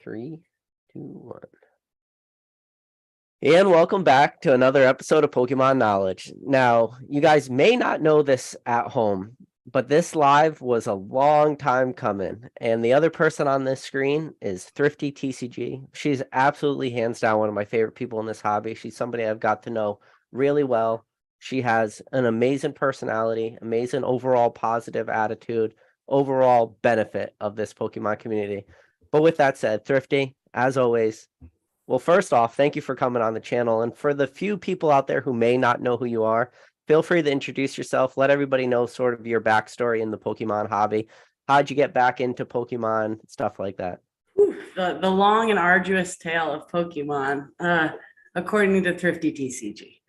3, 2, 1. And welcome back to another episode of Pokemon Knowledge. Now, you guys may not know this at home, but this live was a long time coming. And the other person on this screen is Thrifty TCG. She's absolutely hands down one of my favorite people in this hobby. She's somebody I've got to know really well. She has an amazing personality, amazing overall positive attitude, overall benefit of this Pokemon community. But with that said, Thrifty, as always, well, first off, thank you for coming on the channel. And for the few people out there who may not know who you are, feel free to introduce yourself. Let everybody know sort of your backstory in the Pokemon hobby. How'd you get back into Pokemon, stuff like that? The long and arduous tale of Pokemon, according to Thrifty TCG.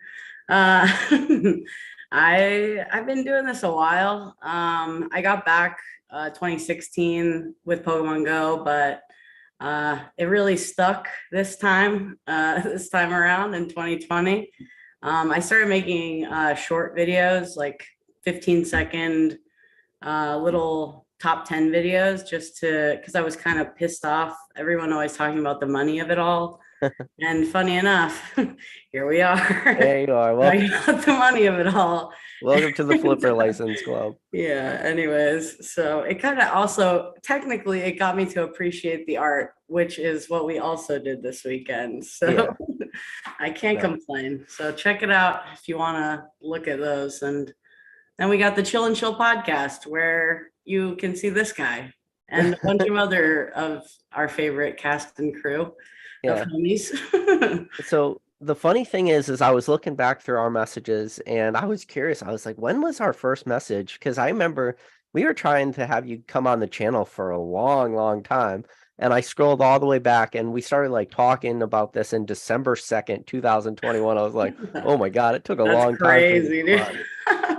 I've been doing this a while. I got back 2016 with Pokemon Go, but it really stuck this time around in 2020. I started making short videos, like 15-second little top 10 videos, just because I was kind of pissed off. Everyone always talking about the money of it all. And funny enough, here we are. There you are. Well, about the money of it all. Welcome to the Flipper License Club. Yeah, anyways, so it kind of also, technically, it got me to appreciate the art, which is what we also did this weekend. So yeah. I can't complain. So check it out if you want to look at those. And then we got the Chill and Chill podcast, where you can see this guy and a bunch of other of our favorite cast and crew of homies. So the funny thing is I was looking back through our messages and I was curious. I was like, when was our first message? Because I remember we were trying to have you come on the channel for a long time. And I scrolled all the way back and we started like talking about this in December 2nd, 2021. I was like, oh my God, it took a long time. Crazy, dude.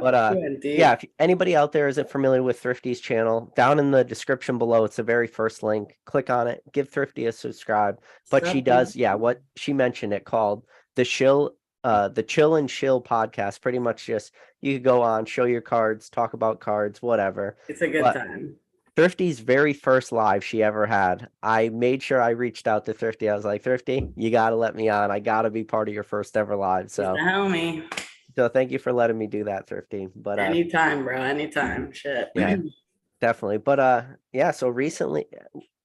But yeah, if anybody out there isn't familiar with Thrifty's channel, down in the description below, it's the very first link. Click on it, give Thrifty a subscribe. But she does, what she mentioned, it called the Chill and Chill podcast. Pretty much just you could go on, show your cards, talk about cards, whatever. It's a good time. Thrifty's very first live she ever had, I made sure I reached out to Thrifty. I was like, Thrifty, you got to let me on. I got to be part of your first ever live. So thank you for letting me do that, Thrifty. But anytime, bro, anytime. Shit. Yeah, definitely. But so recently,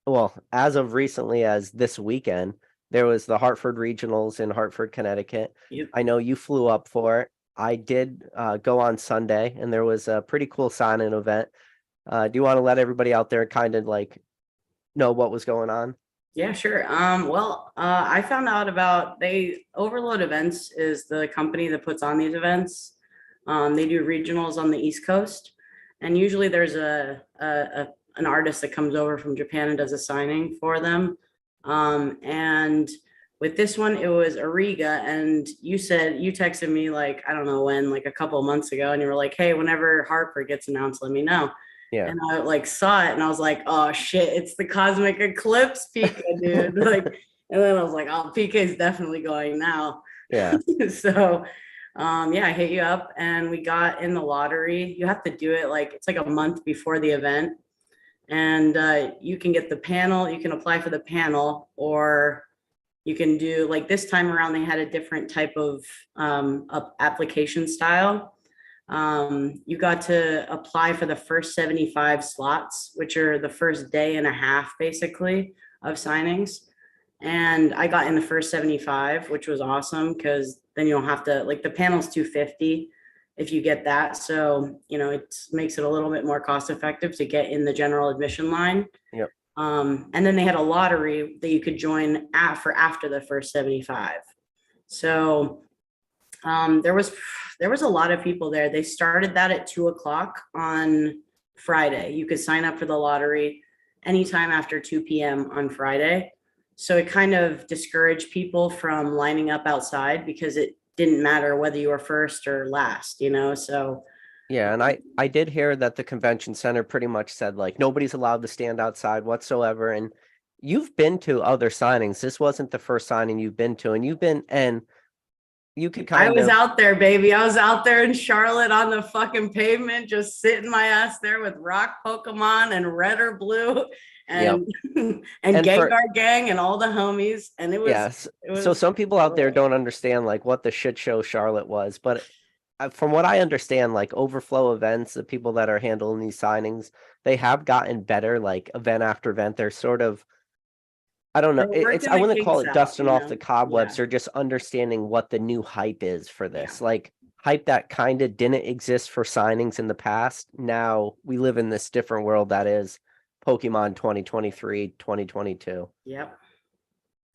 well, as of recently as this weekend, there was the Hartford Regionals in Hartford, Connecticut. Yep. I know you flew up for it. I did go on Sunday, and there was a pretty cool sign-in event. Do you want to let everybody out there kind of like know what was going on? Yeah, sure. I found out about Overload Events is the company that puts on these events. They do regionals on the East Coast, and usually there's an artist that comes over from Japan and does a signing for them. And with this one, it was Ariga, and you texted me like, I don't know when, like a couple of months ago, and you were like, hey, whenever Hartford gets announced, let me know. Yeah. And I like saw it and I was like, oh shit, it's the Cosmic Eclipse Pika, dude. And then I was like, oh, PK is definitely going now. Yeah. So I hit you up and we got in the lottery. You have to do it it's like a month before the event. And you can get the panel, you can apply for the panel, or you can do this time around, they had a different type of application style. You got to apply for the first 75 slots, which are the first day and a half basically of signings. And I got in the first 75, which was awesome because then you don't have to the panel's $250 if you get that. So, it makes it a little bit more cost effective to get in the general admission line. Yep. And then they had a lottery that you could join after the first 75. So there was a lot of people there. They started that at 2:00 on Friday. You could sign up for the lottery anytime after 2 p.m. on Friday. So it kind of discouraged people from lining up outside because it didn't matter whether you were first or last, so. Yeah, and I did hear that the convention center pretty much said nobody's allowed to stand outside whatsoever. And you've been to other signings. This wasn't the first signing you've been to, and you could I was out there, baby. I was out there in Charlotte on the fucking pavement, just sitting my ass there with rock Pokemon and red or blue. and and And Gengar Gang and all the homies. And it was so some people out there great. don't understand like what the shit show Charlotte was, but from what I understand, like overflow events, the people that are handling these signings, they have gotten better, like event after event. They're sort of, I don't know. They're It's working I the wouldn't call kinks it out, dusting you off know? the cobwebs. Yeah. They're just understanding what the new hype is for Yeah. this. Like hype that kind of didn't exist for signings in the past. Now we live in this different world that is Pokemon 2023, 2022. Yep.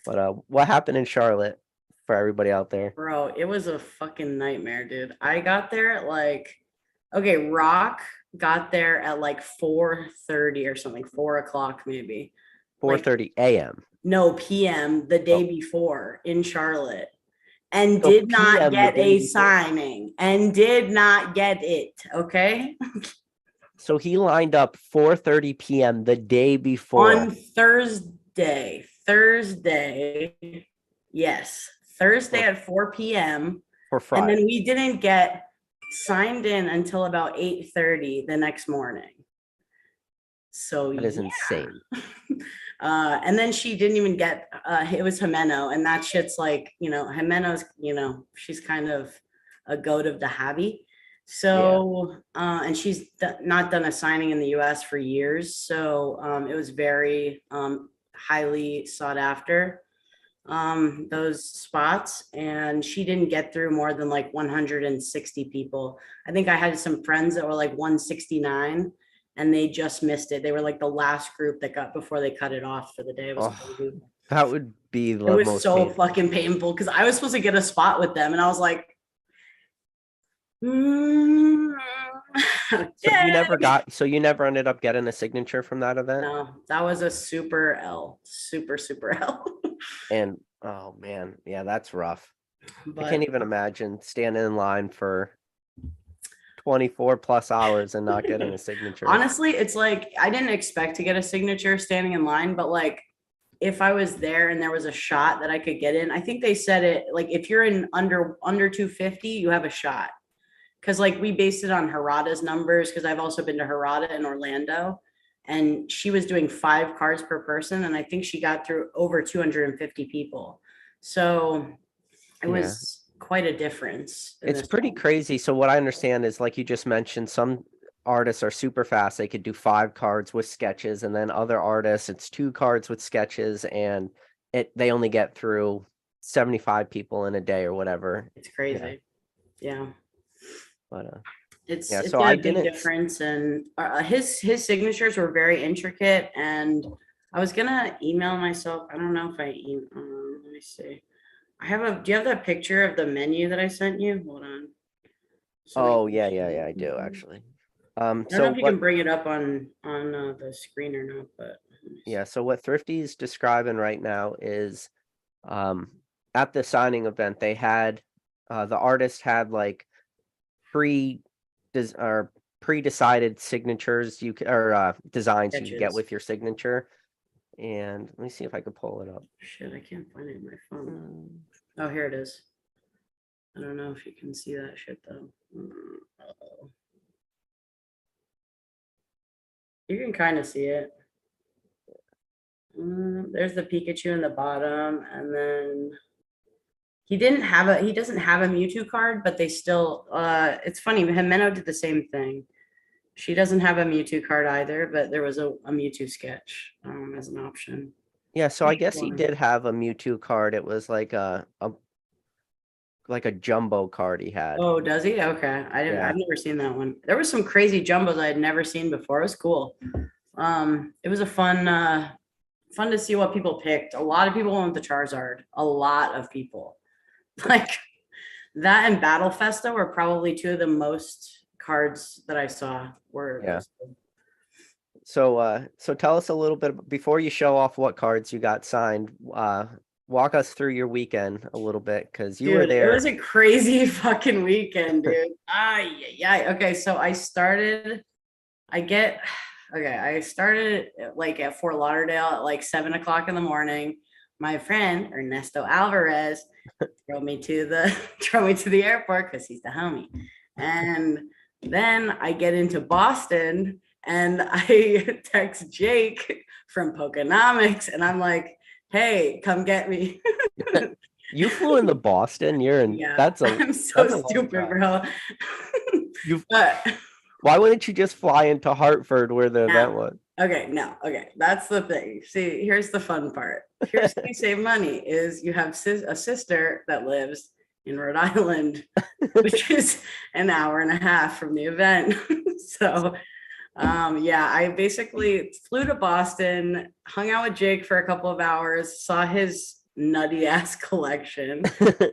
But what happened in Charlotte for everybody out there? Bro, it was a fucking nightmare, dude. I got there at like, okay, Rock got there at like 4:30 or something, 4 o'clock maybe. Like 4:30 a.m. no PM the day Oh, before in Charlotte, and so did not PM the get day a before. signing and did not get it. Okay. So he lined up 4:30 p.m. the day before. On Thursday. Yes. Thursday for, at 4 p.m. for And then Friday. we didn't get signed in until about 8:30 the next morning. So That is yeah. insane. And then she didn't even get it was Jimeno, and that shit's like, Jimeno's, she's kind of a goat of the hobby. So and she's not done a signing in the US for years. So it was very highly sought after, those spots, and she didn't get through more than like 160 people. I think I had some friends that were like 169, and they just missed it. They were like the last group that got before they cut it off for the day. It was crazy. That would be It the was most so painful. fucking painful because I was supposed to get a spot with them, and I was like, So you never ended up getting a signature from that event? No, that was a super L, super L. And oh man, yeah, that's rough. I But can't even imagine standing in line for 24 plus hours and not getting a signature. honestly, it's like I didn't expect to get a signature standing in line, but like if I was there and there was a shot that I could get in, I think they said it like if you're in under 250, you have a shot. Cause like we based it on Harada's numbers, because I've also been to Harada in Orlando, and she was doing 5 cards per person, and I think she got through over 250 people. So it was quite a difference. It's pretty crazy. So what I understand is, like you just mentioned, some artists are super fast. They could do 5 cards with sketches, and then other artists, it's 2 cards with sketches, and they only get through 75 people in a day or whatever. It's crazy. Yeah. But it's so a big difference, and his signatures were very intricate, and I was gonna email myself. I don't know if I let me see. Do you have that picture of the menu that I sent you? Hold on. Oh yeah, I do actually. I don't know if you can bring it up on the screen or not, but yeah. So what Thrifty's describing right now is, at the signing event, they had the artist had like pre-decided signatures designs you could get with your signature. And let me see if I could pull it up. Shit, I can't find it in my phone. Oh, here it is. I don't know if you can see that shit though. Uh-oh. You can kind of see it. There's the Pikachu in the bottom, and then he doesn't have a Mewtwo card, but they still it's funny, Jimeno did the same thing. She doesn't have a Mewtwo card either, but there was a Mewtwo sketch as an option. Yeah, so I guess he did have a Mewtwo card. It was like a jumbo card he had. Oh, does he? Okay. I've never seen that one. There was some crazy jumbos I had never seen before. It was cool. It was a fun to see what people picked. A lot of people went with the Charizard. A lot of people. Like that and Battle Festa were probably 2 of the most cards that I saw were. Yeah. So tell us a little bit before you show off what cards you got signed. Walk us through your weekend a little bit, because you were there. It was a crazy fucking weekend, dude. Okay, so I started like at Fort Lauderdale at like 7:00 in the morning. My friend Ernesto Alvarez drove me to the airport because he's the homie. And then I get into Boston And I text Jake from Pokenomics and I'm like, hey, come get me. You flew into Boston. You're in. Yeah, That's a. I'm That's so a long stupid, drive. bro. You. But Why wouldn't you just fly into Hartford where the event now, was? okay, that's the thing. See, here's the fun part. Here's how you save money is you have a sister that lives in Rhode Island, which is an hour and a half from the event. So yeah, I basically flew to Boston, hung out with Jake for a couple of hours, saw his nutty ass collection,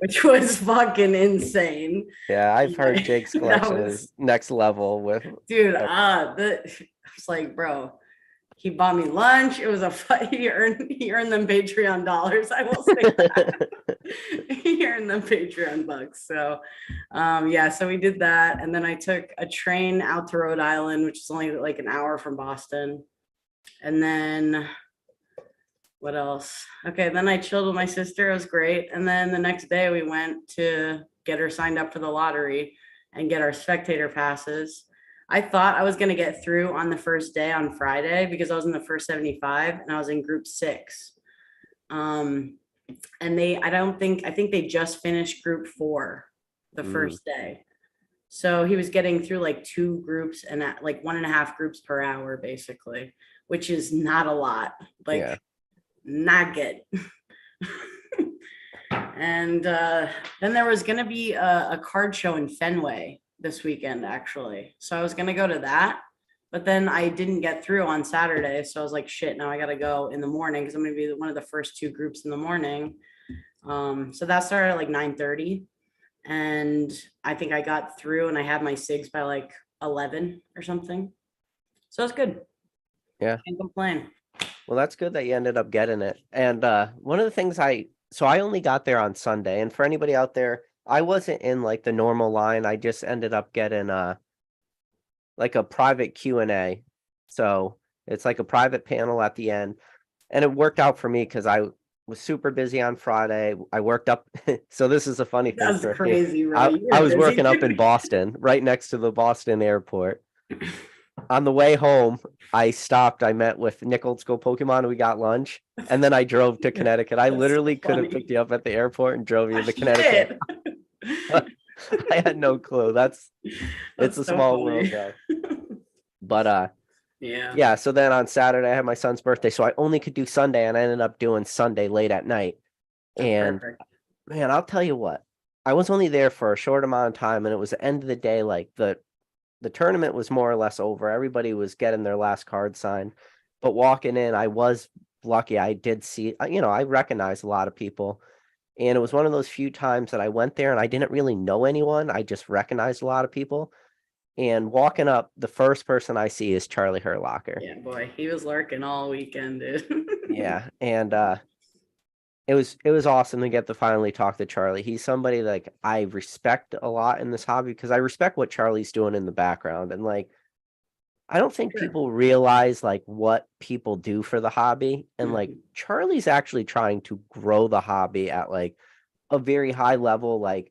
which was fucking insane. Yeah, I've heard Jake's That collection is was, next level with. dude, I was like, bro, he bought me lunch. It was he earned them Patreon dollars. I will say that. He earned them Patreon bucks. So yeah, so we did that. And then I took a train out to Rhode Island, which is only like an hour from Boston. And then what else? Okay, then I chilled with my sister. It was great. And then the next day we went to get her signed up for the lottery and get our spectator passes. I thought I was going to get through on the first day on Friday because I was in the first 75 and I was in group 6. And I think they just finished group 4 the first day. So he was getting through like 2 groups and at like 1.5 groups per hour, basically, which is not a lot. Like, yeah. Not good. And then there was going to be a card show in Fenway this weekend, actually. So I was going to go to that, but then I didn't get through on Saturday. So I was like, shit, now I got to go in the morning because I'm going to be one of the first 2 groups in the morning. So that started at like 9:30. And I think I got through and I had my SIGs by like 11 or something. So it's good. Yeah. Can't complain. Well, that's good that you ended up getting it. And one of the things I only got there on Sunday. And for anybody out there, I wasn't in like the normal line. I just ended up getting like a private Q&A. So it's like a private panel at the end. And it worked out for me because I was super busy on Friday. I worked up. So this is a funny thing. That's crazy, bro. I was working up in Boston, right next to the Boston airport. On the way home, I stopped. I met with Nick Old School Pokemon and we got lunch. And then I drove to Connecticut. I literally could have picked you up at the airport and drove you to Connecticut. I had no clue. It's a so small world, guy. But yeah. So then on Saturday I had my son's birthday, so I only could do Sunday, and I ended up doing Sunday late at night. And man, I'll tell you what, I was only there for a short amount of time, and it was the end of the day. Like the tournament was more or less over. Everybody was getting their last card signed, but walking in, I was lucky. I did see, I recognized a lot of people. And it was one of those few times that I went there and I didn't really know anyone. I just recognized a lot of people. And walking up, the first person I see is Charlie Herlocker. Yeah, boy, he was lurking all weekend, dude. Yeah, and it was awesome to get to finally talk to Charlie. He's somebody like I respect a lot in this hobby because I respect what Charlie's doing in the background. And like, I don't think people realize like what people do for the hobby. And like Charlie's actually trying to grow the hobby at like a very high level. Like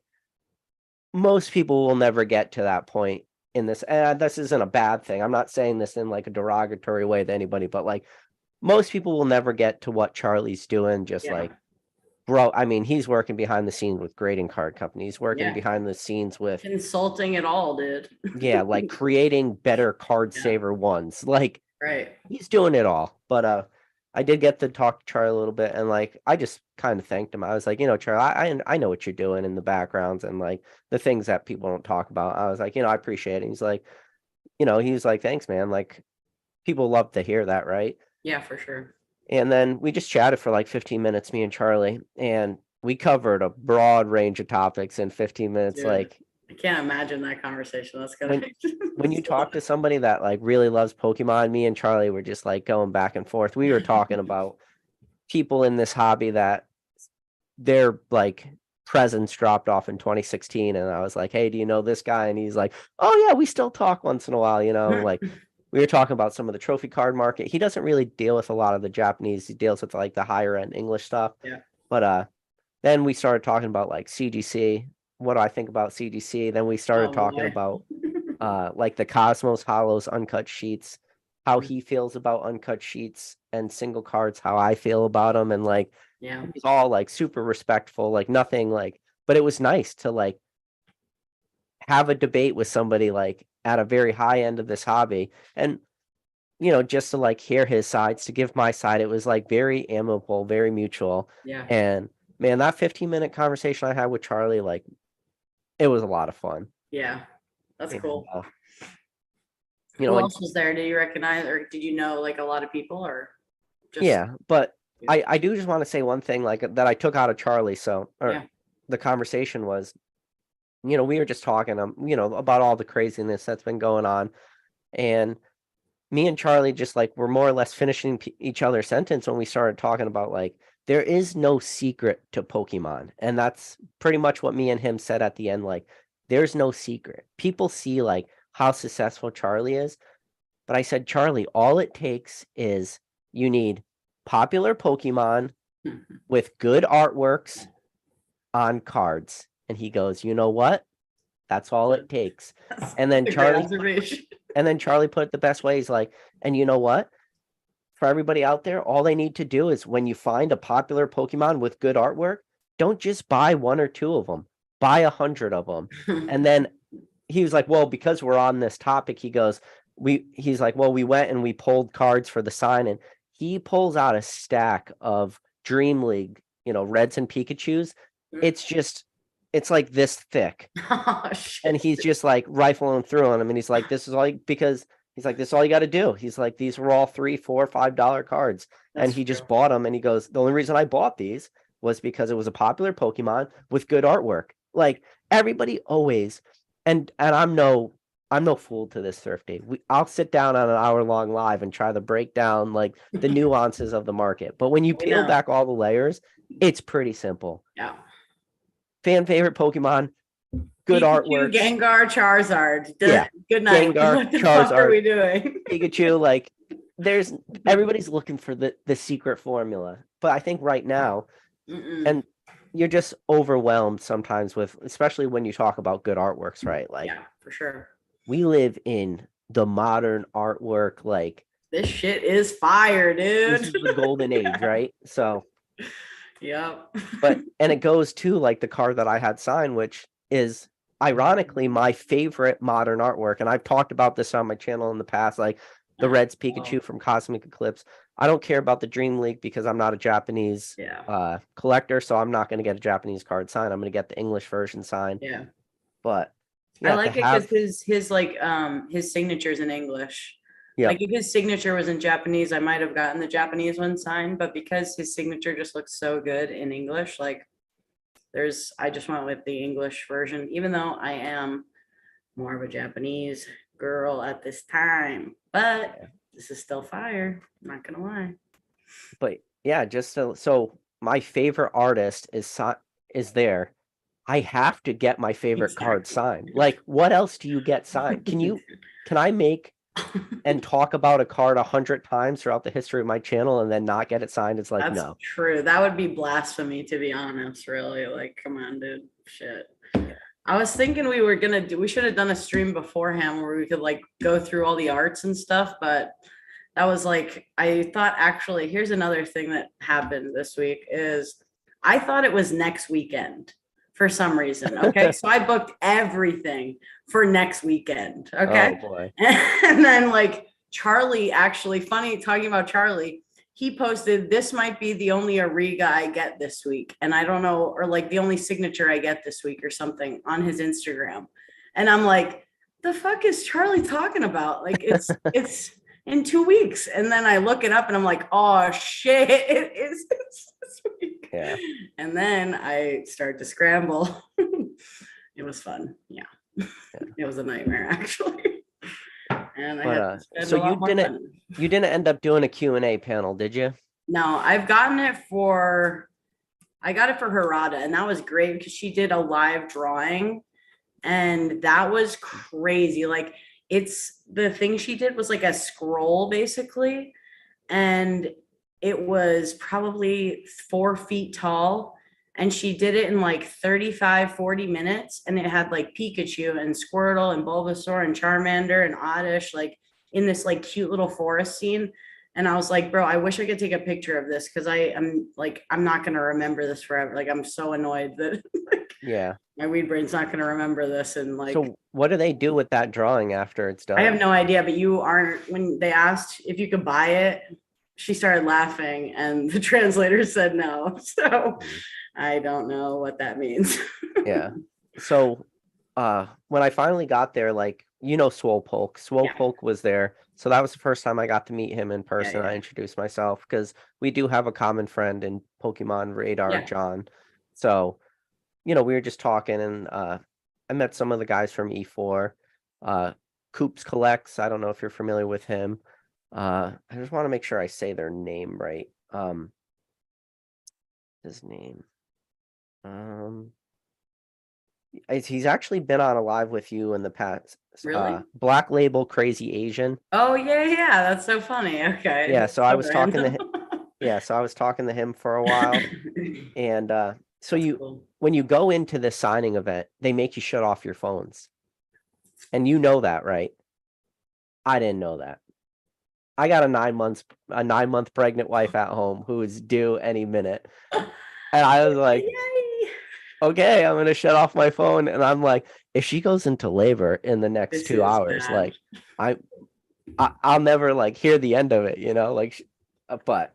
most people will never get to that point in this. And this isn't a bad thing. I'm not saying this in like a derogatory way to anybody, but like most people will never get to what Charlie's doing. Just like, bro, I mean, he's working behind the scenes with grading card companies, working behind the scenes with consulting it all, dude. Yeah, like creating better card saver ones. Like he's doing it all. But I did get to talk to Charlie a little bit, and like I just kind of thanked him. I was like, Charlie, I know what you're doing in the backgrounds and like the things that people don't talk about. I was like, I appreciate it. He's like, he was like, thanks, man. Like people love to hear that, right? Yeah, for sure. And then we just chatted for like 15 minutes, me and Charlie, and we covered a broad range of topics in 15 minutes. Dude, like I can't imagine that conversation. That's gonna when you talk to somebody that like really loves Pokemon, me and Charlie were just like going back and forth. We were talking about people in this hobby that their like presence dropped off in 2016, and I was like, hey, do you know this guy? And he's like, oh yeah, we still talk once in a while, like we were talking about some of the trophy card market. He doesn't really deal with a lot of the Japanese. He deals with like the higher end English stuff. Yeah. But then we started talking about like CGC. What do I think about CGC? Then we started talking about like the Cosmos Hollows uncut sheets. how he feels about uncut sheets and single cards, how I feel about them, and like Yeah. it was all like super respectful, like nothing like, but it was nice to like have a debate with somebody like at a very high end of this hobby, and just to like hear his sides, to give my side. It was like very amicable, very mutual. Yeah. And man, that 15-minute conversation I had with Charlie, like it was a lot of fun. Yeah. That's cool. You Who know, and else was there? Did you recognize, or did you know like a lot of people, or just yeah, but I do just want to say one thing like that I took out of Charlie. So, or Yeah. the conversation was, we were just talking, about all the craziness that's been going on, and me and Charlie just like were more or less finishing each other's sentence when we started talking about like there is no secret to Pokemon, and that's pretty much what me and him said at the end. Like, there's no secret. People see like how successful Charlie is, but I said, Charlie, all it takes is you need popular Pokemon with good artworks on cards. And he goes, you know what? That's all it takes. And then Charlie put it the best way. He's like, and you know what? For everybody out there, all they need to do is when you find a popular Pokemon with good artwork, don't just buy one or two of them, buy 100 of them. And then he was like, well, because we're on this topic, he's like, well, we went and we pulled cards for the sign, and he pulls out a stack of Dream League, Reds and Pikachus. It's like this thick. Oh, shit. And he's just like rifling through them. And he's like, this is all because he's like, this is all you got to do. He's like, these were all $3, $4, $5 cards. And he just bought them. And he goes, the only reason I bought these was because it was a popular Pokemon with good artwork. Like everybody always, and I'm no fool to this, Thrifty. I'll sit down on an hour-long live and try to break down like the nuances of the market. But when you peel back all the layers, it's pretty simple. Yeah. Fan favorite Pokemon, good artwork. Gengar, Charizard. Yeah. Good night. Gengar, what the Charizard, fuck are we doing? Pikachu. Like, everybody's looking for the secret formula. But I think right now, and you're just overwhelmed sometimes with, especially when you talk about good artworks, right? Like, yeah, for sure. We live in the modern artwork. Like, this shit is fire, dude. This is the golden age, right? So. Yep. And it goes to like the card that I had signed, which is ironically my favorite modern artwork. And I've talked about this on my channel in the past, like the Reds Pikachu from Cosmic Eclipse. I don't care about the Dream League because I'm not a Japanese collector, so I'm not going to get a Japanese card signed. I'm going to get the English version signed. Yeah. But I like it because his like his signature's in English. Yep. Like if his signature was in Japanese, I might have gotten the Japanese one signed, but because his signature just looks so good in English, like I just went with the English version, even though I am more of a Japanese girl at this time, but this is still fire. I'm not gonna lie. But yeah, just so my favorite artist is there. I have to get my favorite card signed. Like, what else do you get signed? Can I make and talk about a card 100 times throughout the history of my channel and then not get it signed? It's like, that's no. True. That would be blasphemy, to be honest, really. Like, come on, dude. Shit. I was thinking we should have done a stream beforehand where we could like go through all the arts and stuff, but that was like, I thought actually, here's another thing that happened this week is I thought it was next weekend for some reason. Okay. So I booked everything for next weekend. Okay. Oh boy. And then like Charlie, actually funny talking about Charlie, he posted, this might be the only Ariga I get this week. And I don't know, or like the only signature I get this week or something on his Instagram. And I'm like, the fuck is Charlie talking about? Like it's in 2 weeks. And then I look it up and I'm like, oh shit, it's this week. Yeah. And then I start to scramble. It was fun. Yeah. It was a nightmare actually. And so you didn't end up doing a Q&A panel, did you? No, I got it for Harada, and that was great because she did a live drawing and that was crazy. Like the thing she did was like a scroll basically, and it was probably 4 feet tall, and she did it in like 35-40 minutes, and it had like Pikachu and Squirtle and Bulbasaur and Charmander and Oddish like in this like cute little forest scene. And I was like, bro, I wish I could take a picture of this because I'm like, I'm not gonna remember this forever. Like, I'm so annoyed that like, Yeah. my weed brain's not gonna remember this. And like, So what do they do with that drawing after it's done? I have no idea. But you aren't. When they asked if you could buy it, she started laughing, and the translator said no. So I don't know what that means. Yeah. So when I finally got there, like, Swole Polk was there. So that was the first time I got to meet him in person. Yeah. I introduced myself because we do have a common friend in Pokemon Radar, Yeah. John. So, we were just talking, and I met some of the guys from E4. Coops Collects. I don't know if you're familiar with him. I just want to make sure I say their name right. His name. He's actually been on a live with you in the past. Really? Black Label Crazy Asian. Oh yeah, that's so funny. Okay. Yeah, so I So was talking to him. random. Yeah, so I was talking to him for a while. And so That's cool. when you go into this signing event, they make you shut off your phones. And you know that, right? I didn't know that. I got a 9-month pregnant wife at home who is due any minute. And I was like, Yay. okay, I'm gonna shut off my phone. And I'm like, if she goes into labor in the next This 2 is hours, bad. like I'll never like hear the end of it, like, but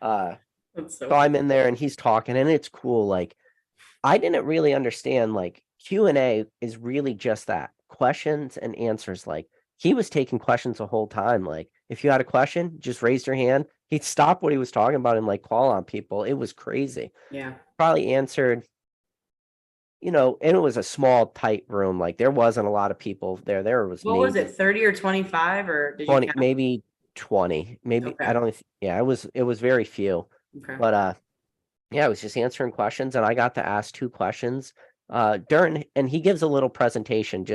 That's so I'm in there and he's talking and it's cool. Like, I didn't really understand, like, Q&A is really just that, questions and answers. Like, he was taking questions the whole time. Like, if you had a question, just raise your hand. He'd stop what he was talking about and like call on people. It was crazy. Yeah. Probably answered, and it was a small, tight room. Like, there wasn't a lot of people there. There was What was maybe it, 30 or 25, or did you 20, count? maybe 20, maybe. Okay. I don't, yeah, it was very few. Okay. But yeah, I was just answering questions and I got to ask 2 questions and he gives a little presentation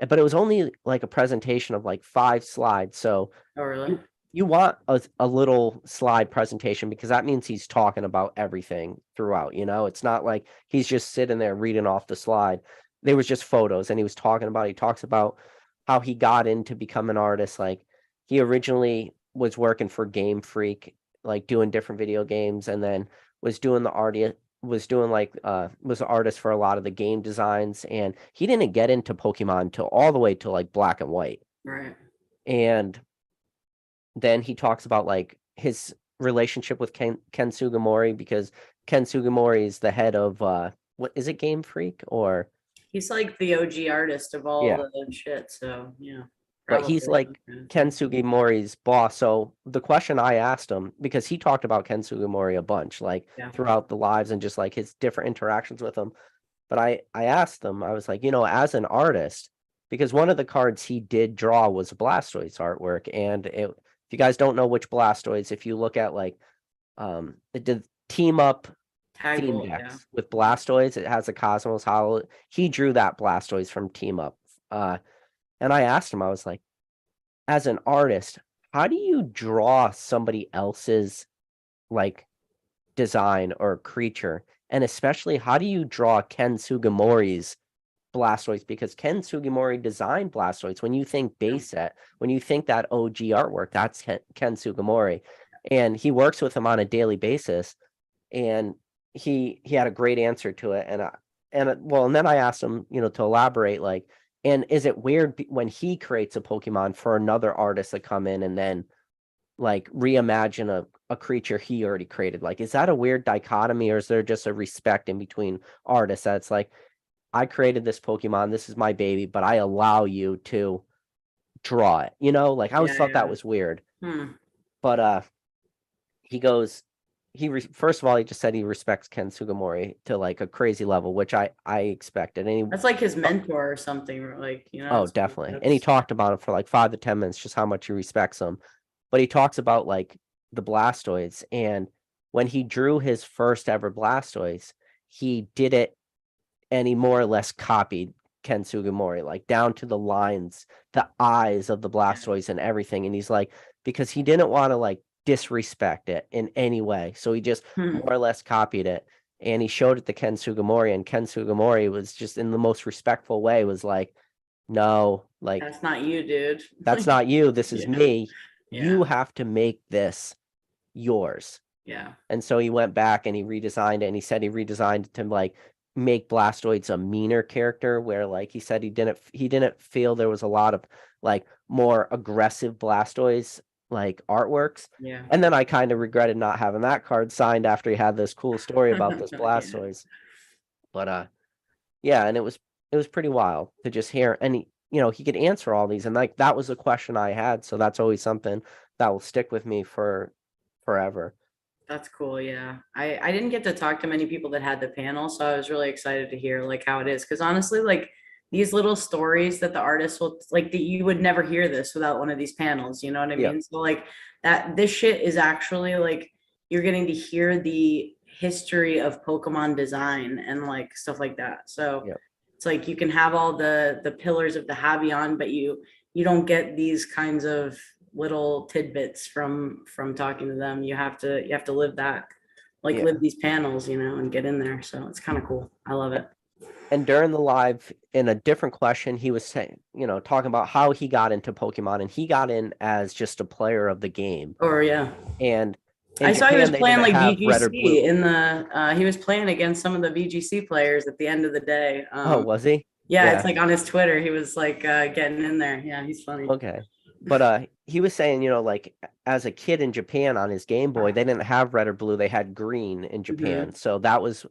but it was only like a presentation of like 5 slides. So Oh, really? you want a little slide presentation because that means he's talking about everything throughout, it's not like he's just sitting there reading off the slide. There was just photos and he talks about how he got into become an artist. Like, he originally was working for Game Freak, like doing different video games, and then was doing the art was doing like was an artist for a lot of the game designs, and he didn't get into Pokemon till all the way to like Black and White. Right. And then he talks about like his relationship with Ken Sugimori, because Ken Sugimori is the head of what is it, Game Freak, or He's like the OG artist of all yeah, the shit. So yeah. but he's Probably. like Ken Sugimori's boss. So the question I asked him, because he talked about Ken Sugimori a bunch, like Yeah. throughout the lives and just like his different interactions with him. But I asked him, I was like, as an artist, because one of the cards he did draw was Blastoise artwork. And if you guys don't know which Blastoise, if you look at like it did team up Tag theme bolt, decks with Blastoise, it has a Cosmos Hollow. He drew that Blastoise from team up. And I asked him, I was like, as an artist, how do you draw somebody else's like design or creature? And especially, how do you draw Ken Sugimori's Blastoise? Because Ken Sugimori designed Blastoise. When you think base set, when you think that OG artwork, that's Ken Sugimori. And he works with him on a daily basis. And he had a great answer to it. And then I asked him, to elaborate, like, and is it weird when he creates a Pokemon for another artist to come in and then like reimagine a creature he already created? Like, is that a weird dichotomy, or is there just a respect in between artists that's like, I created this Pokemon, this is my baby, but I allow you to draw it, like, I always thought that was weird. But he goes, first of all, he just said he respects Ken Sugimori to like a crazy level, which I expected. And that's like his mentor or something, like, oh, definitely. And he talked about it for like 5 to 10 minutes, just how much he respects him. But he talks about like the Blastoise, and when he drew his first ever Blastoise, he did it and he more or less copied Ken Sugimori, like down to the lines, the eyes of the Blastoise and everything. And he's like, because he didn't want to like disrespect it in any way. So he just more or less copied it. And he showed it to Ken Sugimori, and Ken Sugimori was just in the most respectful way, was like, no, like, That's not you, dude. that's not you. This is Yeah. me. You Yeah. have to make this yours. Yeah. And so he went back and he redesigned it, and he said he redesigned it to like make Blastoids a meaner character, where like he said he didn't feel there was a lot of like more aggressive Blastoids like artworks. Yeah. And then I kind of regretted not having that card signed after he had this cool story about this Yeah. Blastoise. But yeah, and it was pretty wild to just hear, and he could answer all these, and like that was a question I had, so that's always something that will stick with me for forever. That's cool. Yeah. I didn't get to talk to many people that had the panel, so I was really excited to hear like how it is. Cause honestly, like these little stories that the artists will like that you would never hear this without one of these panels. You know what I Yeah, mean? So like that this shit is actually like you're getting to hear the history of Pokemon design and like stuff like that. So yeah, it's like you can have all the pillars of the hobby on, but you don't get these kinds of little tidbits from talking to them. You have to live that, like yeah. live these panels, and get in there. So it's kind of cool. I love it. And during the live, in a different question, he was saying, talking about how he got into Pokemon, and he got in as just a player of the game. Or yeah. And in I saw he was Japan, they playing didn't like have red or blue. VGC in the he was playing against some of the VGC players at the end of the day. Oh, was he? Yeah, it's Yeah. like on his Twitter, he was like getting in there. Yeah, he's funny. Okay. But he was saying, like as a kid in Japan on his Game Boy, they didn't have red or blue, they had green in Mhm. Japan. So that was,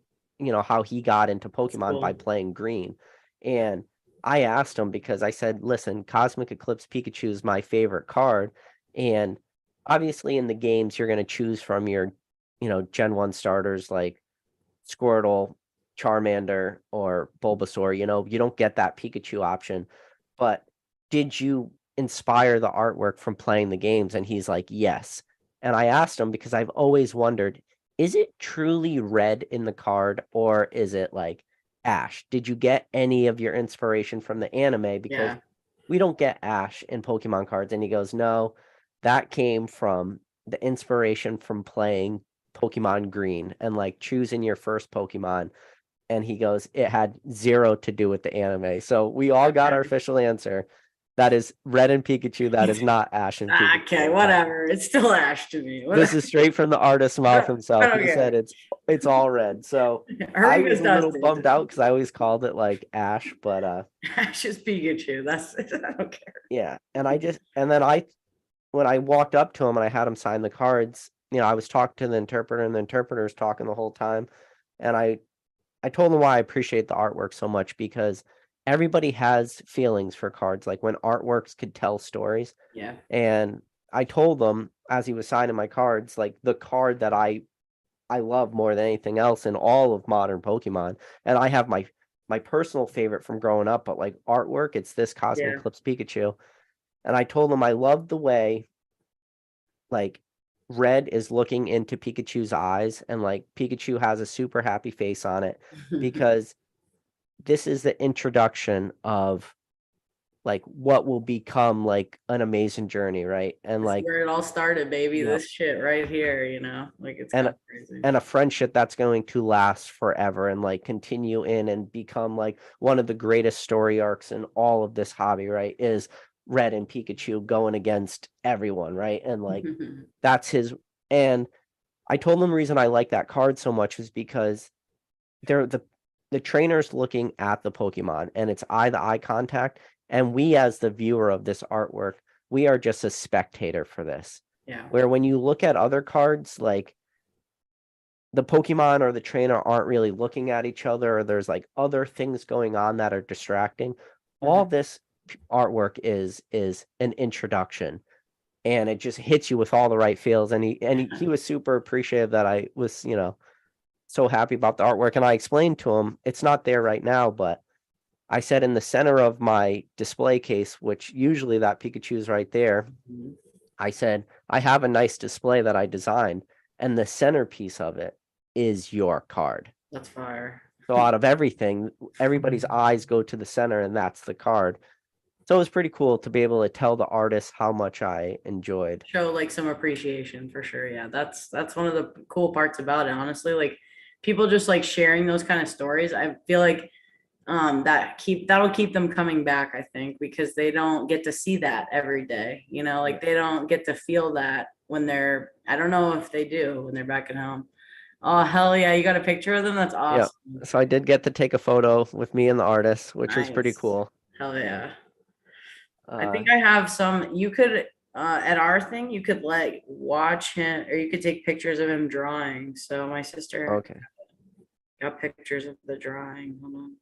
how he got into That's Pokemon by cool. playing green. And I asked him because I said, listen, Cosmic Eclipse Pikachu is my favorite card. And obviously in the games, you're going to choose from your, Gen 1 starters like Squirtle, Charmander, or Bulbasaur. You don't get that Pikachu option. But did you inspire the artwork from playing the games? And he's like, yes. And I asked him because I've always wondered, is it truly red in the card, or is it like Ash? Did you get any of your inspiration from the anime? Because Yeah. we don't get Ash in Pokemon cards. And he goes, no, that came from the inspiration from playing Pokemon Green and like choosing your first Pokemon. And he goes, it had zero to do with the anime. So we all got our Okay. official answer. That is Red and Pikachu. That is not Ash and Okay, Pikachu. whatever. It's still Ash to me. This Whatever. is straight from the artist's I mouth don't, I himself. don't He said care. it's all red. So I was Hurry a little Dustin. bummed out because I always called it like Ash, but Ash is Pikachu. That's I don't care. yeah. And then when I walked up to him and I had him sign the cards, I was talking to the interpreter, and the interpreter was talking the whole time. And I told him why I appreciate the artwork so much, because everybody has feelings for cards, like when artworks could tell stories. Yeah. And I told him as he was signing my cards, like the card that I love more than anything else in all of modern Pokemon. And I have my personal favorite from growing up, but like artwork, it's this Cosmic Yeah. Eclipse Pikachu. And I told him I love the way like Red is looking into Pikachu's eyes, and like Pikachu has a super happy face on it, because this is the introduction of like what will become like an amazing journey, right? And This is like, where it all started, baby. yep. This shit right here, like it's kind And of crazy. and a friendship that's going to last forever and like continue in and become like one of the greatest story arcs in all of this hobby, right? Is Red and Pikachu going against everyone, right? And like that's his. And I told him the reason I like that card so much is because they're the trainer's looking at the Pokemon, and it's eye to eye contact. And we, as the viewer of this artwork, we are just a spectator for this. Yeah. Where when you look at other cards, like the Pokemon or the trainer aren't really looking at each other, or there's like other things going on that are distracting. All Mhm. this artwork is an introduction, and it just hits you with all the right feels. And he was super appreciative that I was, so happy about the artwork. And I explained to him it's not there right now, but I said in the center of my display case, which usually that Pikachu is right there, Mhm. I said, I have a nice display that I designed, and the centerpiece of it is your card. That's fire. So out of everything, everybody's eyes go to the center, and that's the card. So it was pretty cool to be able to tell the artist how much I enjoyed. Show like some appreciation for sure. Yeah, that's one of the cool parts about it. Honestly, like people just like sharing those kind of stories. I feel like that'll keep them coming back, I think, because they don't get to see that every day. Like they don't get to feel that when they're, I don't know if they do when they're back at home. Oh, hell yeah. You got a picture of them? That's Yeah. awesome. So I did get to take a photo with me and the artist, which was pretty Nice. cool. Hell yeah. I Uh, think I have some. You could, at our thing, you could like watch him, or you could take pictures of him drawing. So my sister okay. got pictures of the drawing. Hold on.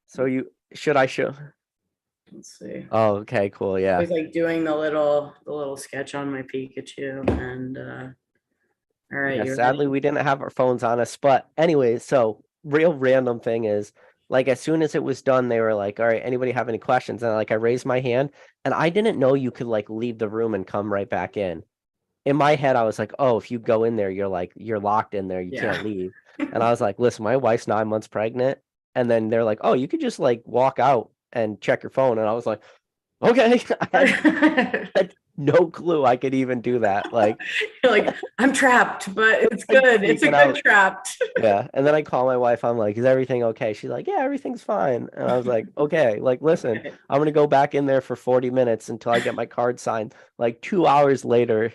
So should I show? Let's see. Oh, okay, cool. Yeah. Was like doing the little sketch on my Pikachu, and all right, Yeah, you sadly ready? we didn't have our phones on us, but anyway, so real random thing is like as soon as it was done, they were like, all right, anybody have any questions? And like I raised my hand and I didn't know you could like leave the room and come right back in. In my head, I was like, oh, if you go in there, you're locked in there, you Yeah. can't leave. And I was like, listen, my wife's 9 months pregnant. And then they're like, oh, you could just like walk out and check your phone. And I was like, okay. I had no clue I could even do that. Like You're like, I'm trapped, but it's like good. It's a freaking good out. trapped. Yeah. And then I call my wife. I'm like, is everything okay? She's like, yeah, everything's fine. And I was like, okay, like, listen, I'm going to go back in there for 40 minutes until I get my card signed. Like 2 hours later,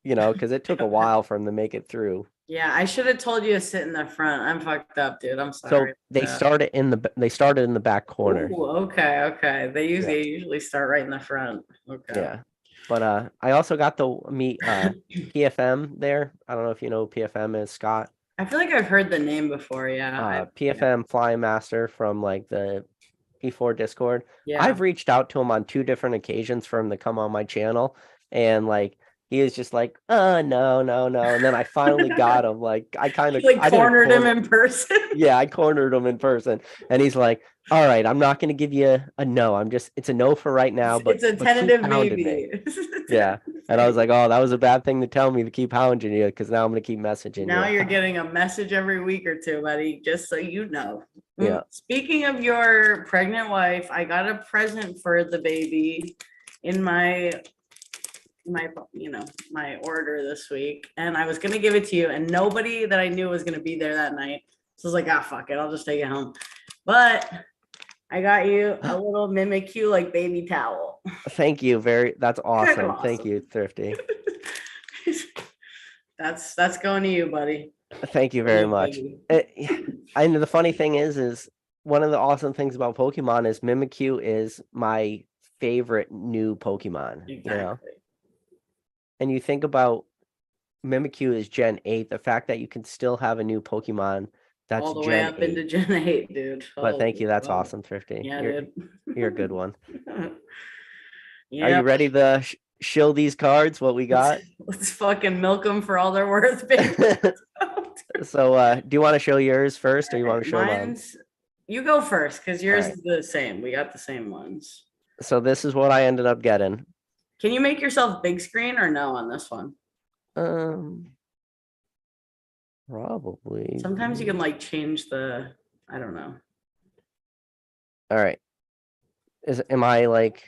because it took a while for him to make it through. Yeah, I should have told you to sit in the front. I'm fucked up, dude. I'm So sorry. they started in the back corner. Ooh, okay. They Yeah. usually start right in the front. Okay. Yeah. But I also got to meet PFM there. I don't know if you know who PFM is, Scott. I feel like I've heard the name before. Yeah. PFM Flying Master from like the P4 Discord. Yeah. I've reached out to him on 2 different occasions for him to come on my channel, and like he was just like, no. And then I finally got him. Like I kind of Like cornered him in person. Yeah, I cornered him in person, and he's like, all right, I'm not going to give you a no. It's a no for right now, but It's a keep tentative hounding maybe. me. Yeah. And I was like, oh, that was a bad thing to tell me to keep hounding you because now I'm going to keep messaging Now you. you're getting a message every week or two, buddy, just so you know. Yeah. Speaking of your pregnant wife, I got a present for the baby in my order this week, and I was gonna give it to you, and nobody that I knew was gonna be there that night. So I was like, fuck it, I'll just take it home. But I got you a little Mimikyu like baby towel. Thank you. That's awesome. Awesome. Thank you, Thrifty. That's going to you, buddy. Thank you very much. I know the funny thing is one of the awesome things about Pokemon is Mimikyu is my favorite new Pokemon. Exactly. And you think about Mimikyu is Gen 8, the fact that you can still have a new Pokemon that's all the Gen way up 8. into Gen 8, dude. But thank you. That's awesome, Thrifty. Yeah, dude. You're a good one. Yeah. Are you ready to show these cards what we got? Let's fucking milk them for all they're worth, baby. So do you want to show yours first or you want to show mine? You go first because yours is the same. We got the same ones. So this is what I ended up getting. Can you make yourself big screen or no on this one? Probably. Sometimes you can like change I don't know. All right. Am I like?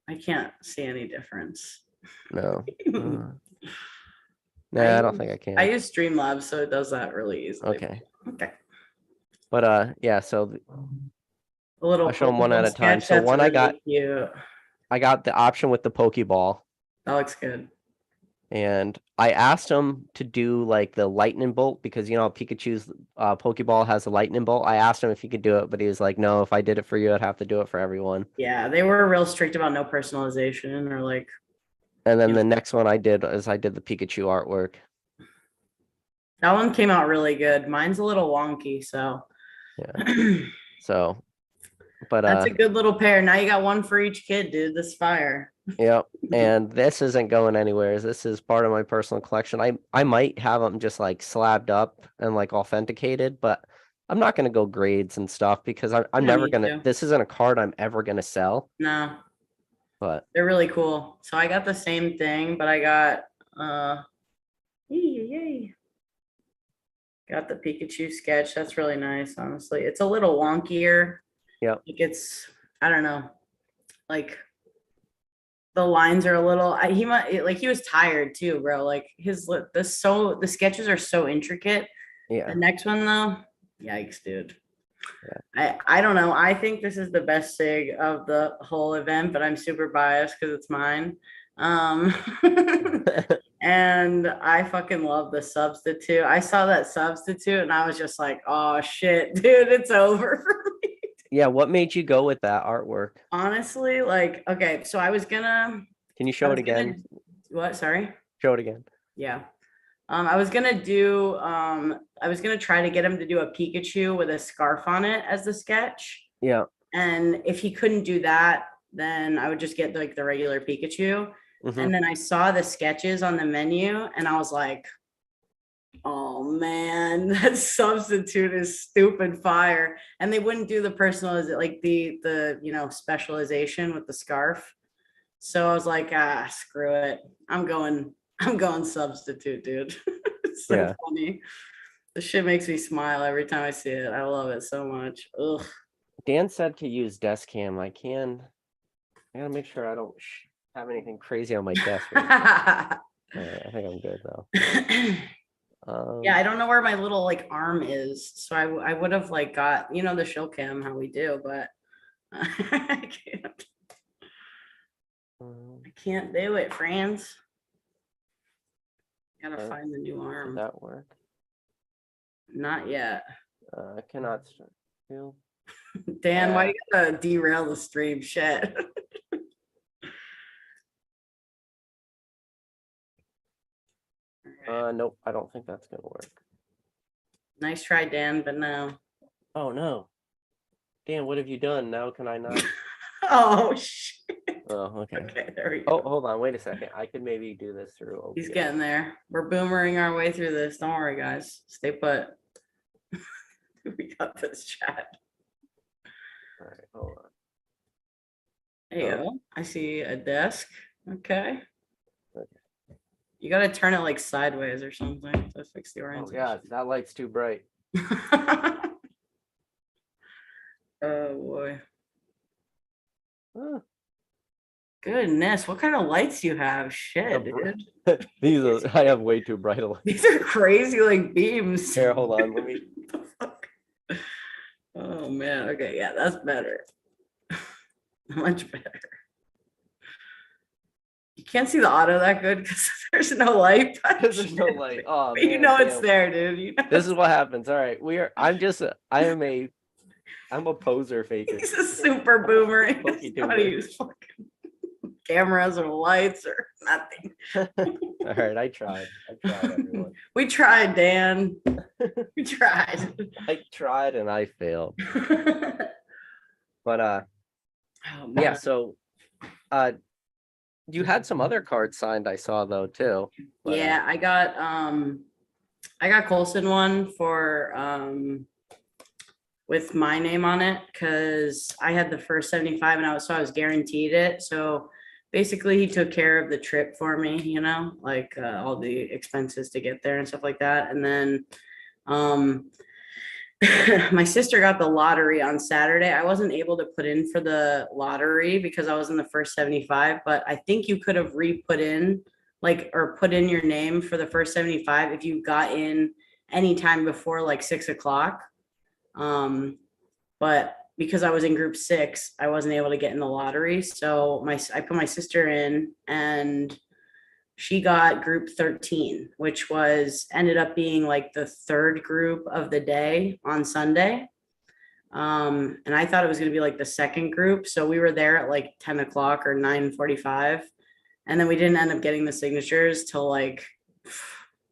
I can't see any difference. No. Nah, I don't think I can. I use Streamlabs, so it does that really easily. Okay. But yeah, so a little. I'll show them one at a time. So one really I got the option with the Pokeball. That looks good. And I asked him to do like the lightning bolt because Pikachu's Pokeball has a lightning bolt. I asked him if he could do it, but he was like, no, if I did it for you, I'd have to do it for everyone. Yeah, they were real strict about no personalization or like. And then the next one I did is I did the Pikachu artwork. That one came out really good. Mine's a little wonky, so. Yeah. So, but that's a good little pair. Now you got one for each kid, dude. This fire. Yep. And this isn't going anywhere. This is part of my personal collection. I might have them just like slabbed up and like authenticated, but I'm not going to go grades and stuff because I'm never going to. This isn't a card I'm ever going to sell. No. But they're really cool. So I got the same thing, but I got got the Pikachu sketch. That's really nice, honestly. It's a little wonkier. Yeah. Like I don't know. Like the lines are a little he was tired too, bro. Like the sketches are so intricate. Yeah. The next one though, yikes, dude. I don't know. I think this is the best sig of the whole event, but I'm super biased because it's mine. Um, and I fucking love the substitute. I saw that substitute and I was just like, oh shit, dude, it's over for me. Yeah, what made you go with that artwork? Honestly, like, okay, so I was gonna. Can you I show it was gonna. again? What? Sorry. Show it again. Yeah. I was gonna do. I was gonna try to get him to do a Pikachu with a scarf on it as the sketch. Yeah. And if he couldn't do that, then I would just get like the regular Pikachu. Mhm. And then I saw the sketches on the menu, and I was like, "Oh man, that substitute is stupid fire!" And they wouldn't do the personalization, like the specialization with the scarf. So I was like, screw it. I'm going substitute, dude. It's so Yeah. funny. The shit makes me smile every time I see it. I love it so much. Ugh. Dan said to use desk cam. I gotta make sure I don't have anything crazy on my desk. I think I'm good though. Yeah, I don't know where my little like arm is. So I would have like got, the show cam, how we do, but I can't. I can't do it, friends. Gotta find the new arm. Did that work? Not yet. I cannot start. Dan, why you gotta derail the stream? Shit. Nope, I don't think that's gonna work. Nice try, Dan, but no. Oh no. Dan, what have you done? Now can I not? Oh shit. Oh, okay. Okay, there we go. Oh, hold on, wait a second. I could maybe do this through OBS. He's getting there. We're boomering our way through this. Don't worry, guys. Stay put. We got this, chat. All right, hold on. There you go. I see a desk. Okay. Okay. You got to turn it like sideways or something to fix the Oh orientation. god, that light's too bright. Oh boy. Huh. Goodness, what kind of lights do you have? Shit, dude. I have way too bright a light. These are crazy like beams. Here, hold on. Let me. What the fuck? Oh man. Okay, yeah, that's better. Much better. You can't see the auto that good because there's no light. There's no light. Oh, but man, it's damn. there, dude. This is what happens. All right, I'm a poser faker. He's a super boomer. He doesn't know how to use fucking cameras or lights or nothing. All right, I tried, everyone. We tried, Dan. We tried. I tried and I failed. But Oh, yeah, so you had some other cards signed I saw though too. But, yeah, I got Colson one for with my name on it because I had the first 75 and I was guaranteed it. So basically he took care of the trip for me, like all the expenses to get there and stuff like that. And then my sister got the lottery on Saturday. I wasn't able to put in for the lottery because I was in the first 75, but I think you could have put in your name for the first 75 if you got in anytime before like 6:00. But because I was in group 6, I wasn't able to get in the lottery. So I put my sister in and she got group 13, which ended up being like the third group of the day on Sunday. And I thought it was going to be like the second group. So we were there at like 10:00 or 9:45. And then we didn't end up getting the signatures till like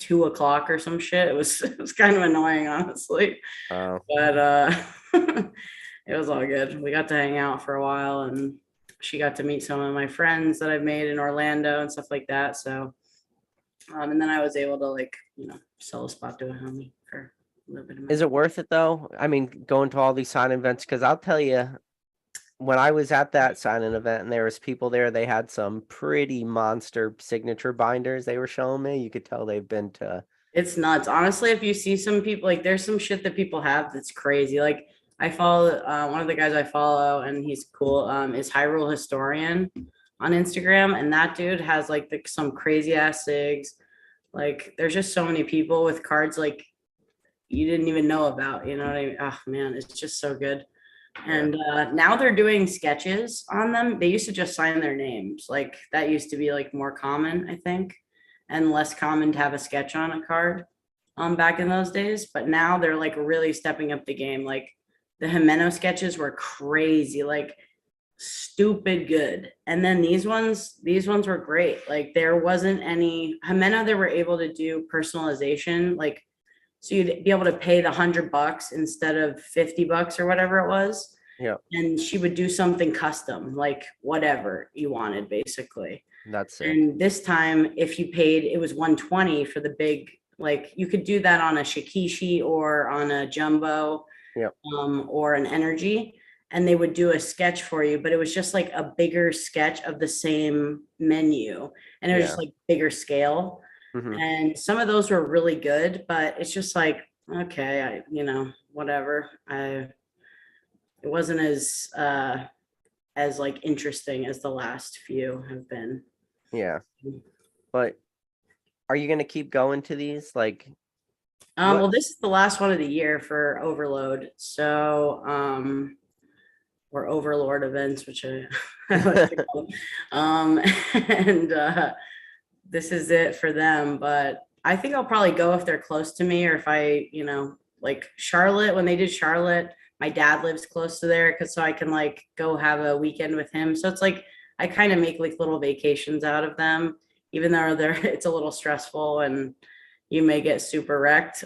2:00 or some shit. It was kind of annoying, honestly. Oh. But it was all good. We got to hang out for a while and she got to meet some of my friends that I've made in Orlando and stuff like that. So, and then I was able to sell a spot to a homie for a little bit of money. Is it worth it though? I mean, going to all these sign events, because I'll tell you, when I was at that signing event and there was people there, they had some pretty monster signature binders they were showing me. You could tell they've been to. It's nuts. Honestly, if you see some people, like there's some shit that people have that's crazy. Like I follow one of the guys I follow and he's cool, is Hyrule Historian on Instagram. And that dude has like some crazy ass sigs. Like there's just so many people with cards like you didn't even know about, you know what I mean? Oh man, it's just so good. And now they're doing sketches on them. They used to just sign their names. Like that used to be like more common, I think, and less common to have a sketch on a card back in those days. But now they're like really stepping up the game. Like the Jimeno sketches were crazy, like stupid good. And then these ones were great. Like there wasn't any Jimeno, they were able to do personalization, like so you'd be able to pay the $100 instead of $50 or whatever it was. Yeah. And she would do something custom, like whatever you wanted, basically. That's it. And this time, if you paid, it was 120 for the big, like you could do that on a Shikishi or on a Jumbo, Yep. or an Energy, and they would do a sketch for you, but it was just like a bigger sketch of the same menu, and it was just like bigger scale. And some of those were really good, but it's just like, okay, whatever. It wasn't as like interesting as the last few have been. Yeah. But are you going to keep going to these? Like, well, this is the last one of the year for Overload. So, or Overlord events, which I like to call them. And this is it for them. But I think I'll probably go if they're close to me, or if I, like Charlotte, when they did Charlotte, my dad lives close to there, so I can like go have a weekend with him. So it's like I kind of make like little vacations out of them, even though it's a little stressful and you may get super wrecked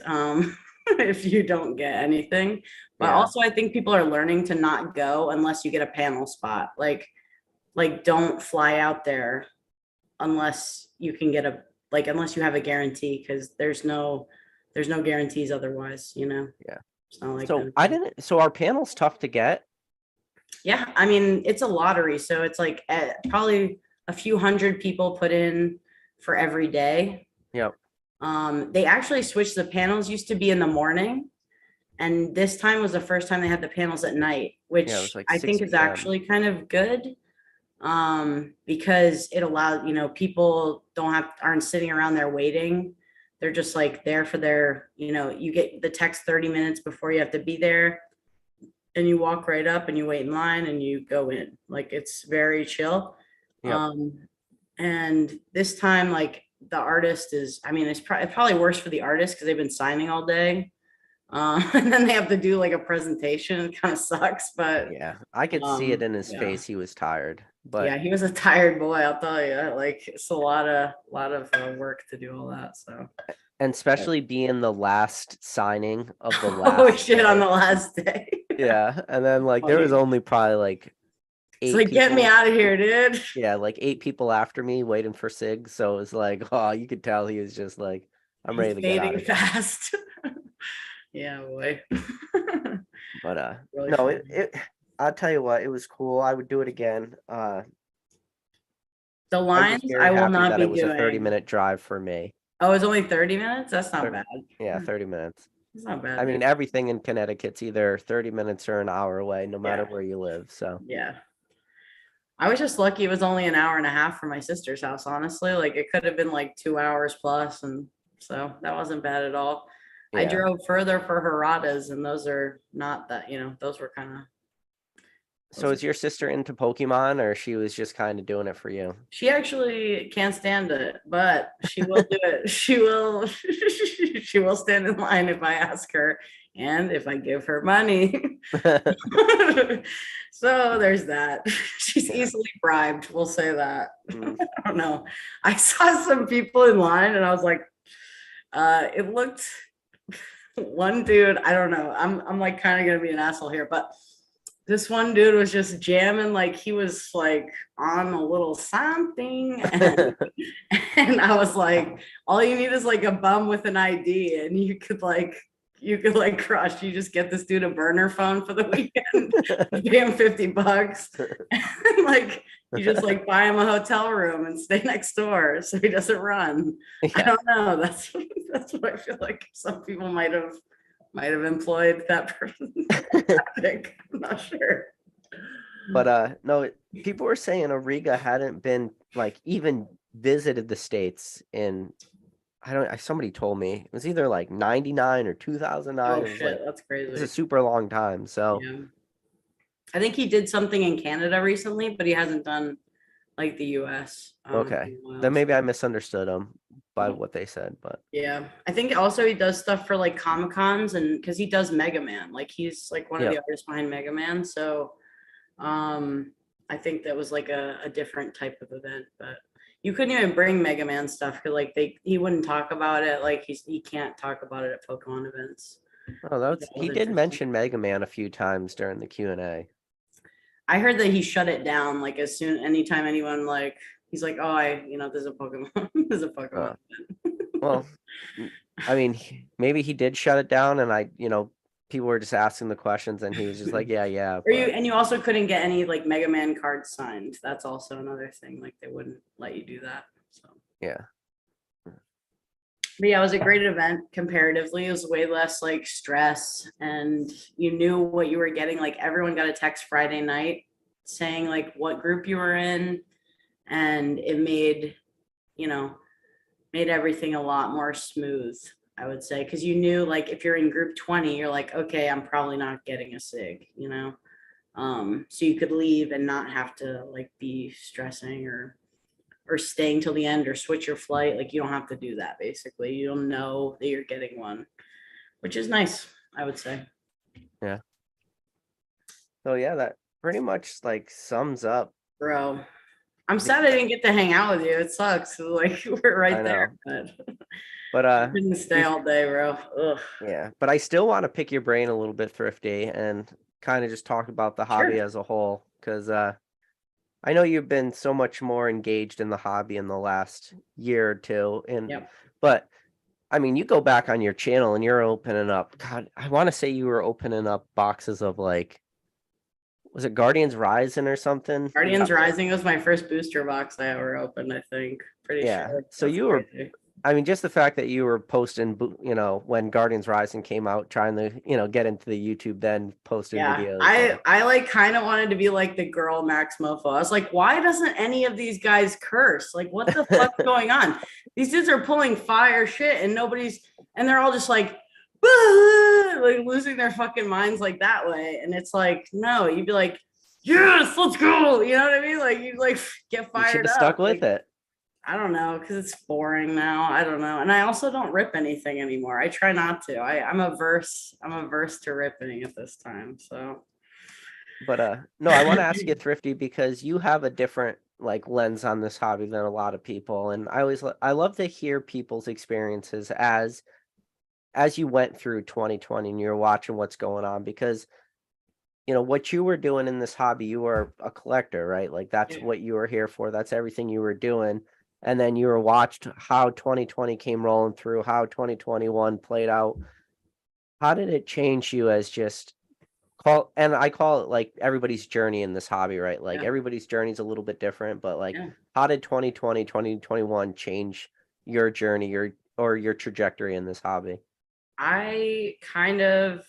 if you don't get anything. But also I think people are learning to not go unless you get a panel spot. Like don't fly out there unless you can get unless you have a guarantee, because there's no guarantees otherwise, Yeah. It's not like so our panel's tough to get. Yeah, I mean, it's a lottery, so it's like probably a few hundred people put in for every day. Yep. They actually switched. The panels used to be in the morning, and this time was the first time they had the panels at night, which like I 6 think is p.m. actually kind of good, because it allowed, people aren't sitting around there waiting. They're just like there for their, you get the text 30 minutes before you have to be there, and you walk right up and you wait in line and you go in. Like it's very chill. Yep. And this time, like the artist is, I mean, it's probably worse for the artist because they've been signing all day. And then they have to do like a presentation. It kind of sucks, but yeah, I could see it in his face. He was tired, but yeah, he was a tired boy. I'll tell you, like it's a lot of work to do all that. So, and especially being the last signing of the last. Oh shit! On the last day. Yeah, and then like there was only probably like 8 it's like people. Get me out of here, dude. Yeah, like 8 people after me waiting for Sig. So it was like, oh, you could tell he was just like, I'm ready to get out of here. Fast. Yeah, boy. But really no, funny. I'll tell you what, it was cool. I would do it again. The lines I will not be doing. It was a 30-minute drive for me. Oh, it's only 30 minutes? That's not bad. Yeah, 30 minutes. It's not bad. I mean, everything in Connecticut's either 30 minutes or an hour away, no matter where you live. So yeah. I was just lucky it was only an hour and a half from my sister's house, honestly. Like it could have been like 2 hours plus, and so that wasn't bad at all. Yeah. I drove further for Haradas, and those are not that, those were kind of. So is your sister into Pokemon, or she was just kind of doing it for you? She actually can't stand it, but she will do it. She will she will stand in line if I ask her and if I give her money. So there's that. She's easily bribed, we'll say that. I don't know. I saw some people in line and I was like, it looked one dude, I don't know. I'm like kind of gonna be an asshole here, but this one dude was just jamming, like he was like on a little something, and I was like, all you need is like a bum with an ID, and you could crush. You just get this dude a burner phone for the weekend, pay him $50, and like you just like buy him a hotel room and stay next door so he doesn't run. Yeah. I don't know. That's what I feel like some people might have employed that person. I'm not sure. But no, people were saying Ariga hadn't been like even visited the States in somebody told me it was either like 99 or 2009. Oh It was like, shit, that's it was a crazy. super long time. So Yeah. I think he did something in Canada recently, but he hasn't done like the US okay, in a while. then maybe I So misunderstood them by what they said, but yeah. I think also he does stuff for like Comic Cons and because he does Mega Man. Like he's like one of yeah. the artists behind Mega Man. So I think that was like a different type of event, but you couldn't even bring Mega Man stuff because like he wouldn't talk about it. Like he can't talk about it at Pokemon events. Oh, That he was did interesting. mention Mega Man a few times during the Q&A. I heard that he shut it down like as soon anytime anyone like he's like, oh, there's a Pokemon, there's a Pokemon. Uh, well, I mean, maybe he did shut it down, and people were just asking the questions, and he was just like, yeah, Or but you also couldn't get any like Mega Man cards signed. That's also another thing. Like they wouldn't let you do that. So yeah. but yeah, it was a great event comparatively. It was way less like stress and you knew what you were getting. Like everyone got a text Friday night saying like what group you were in. And it you know, made everything a lot more smooth, I would say. Cause you knew like if you're in group 20, you're like, okay, I'm probably not getting a SIG, so you could leave and not have to like be stressing or staying till the end or switch your flight. Like you don't have to do that basically. You'll know that you're getting one, which is nice, I would say. Yeah. So yeah, that pretty much like sums up. Bro, I'm sad I didn't get to hang out with you. It sucks. Like we're I right there, know, but but I couldn't stay all day, bro. Ugh. yeah, but I still want to pick your brain a little bit, Thrifty, and kind of just talk about the hobby Sure. as a whole, because I know you've been so much more engaged in the hobby in the last year or two, Yep. but I mean, you go back on your channel and you're opening up. God, I want to say you were opening up boxes of like, was it Guardians Rising or something? You Guardians got Rising was my first booster box I ever opened, I think. Pretty Yeah. sure. So That's you were, crazy. I mean, just the fact that you were posting, when Guardians Rising came out, trying to, get into the YouTube, then posting Yeah, videos. I like kind of wanted to be like the girl Max Mofo. I was like, why doesn't any of these guys curse? Like, what the fuck's going on? These dudes are pulling fire shit, and they're all just like, like losing their fucking minds like that way. And it's like, no, you'd be like, yes, let's go. You know what I mean? Like you like get You should fired have up. stuck with Like it. I don't know, because it's boring now. I don't know. And I also don't rip anything anymore. I try not to. I'm averse to ripping at this time. So But no, I want to ask you, Thrifty, because you have a different like lens on this hobby than a lot of people, and I love to hear people's experiences as you went through 2020 and you're watching what's going on, because what you were doing in this hobby, you were a collector, right? Like that's yeah. what you were here for. That's everything you were doing. And then you were watched how 2020 came rolling through, how 2021 played out. How did it change you as just and I call it like everybody's journey in this hobby, right? Like Yeah. everybody's journey is a little bit different, but like Yeah. how did 2020, 2021 change your journey, your trajectory in this hobby? I kind of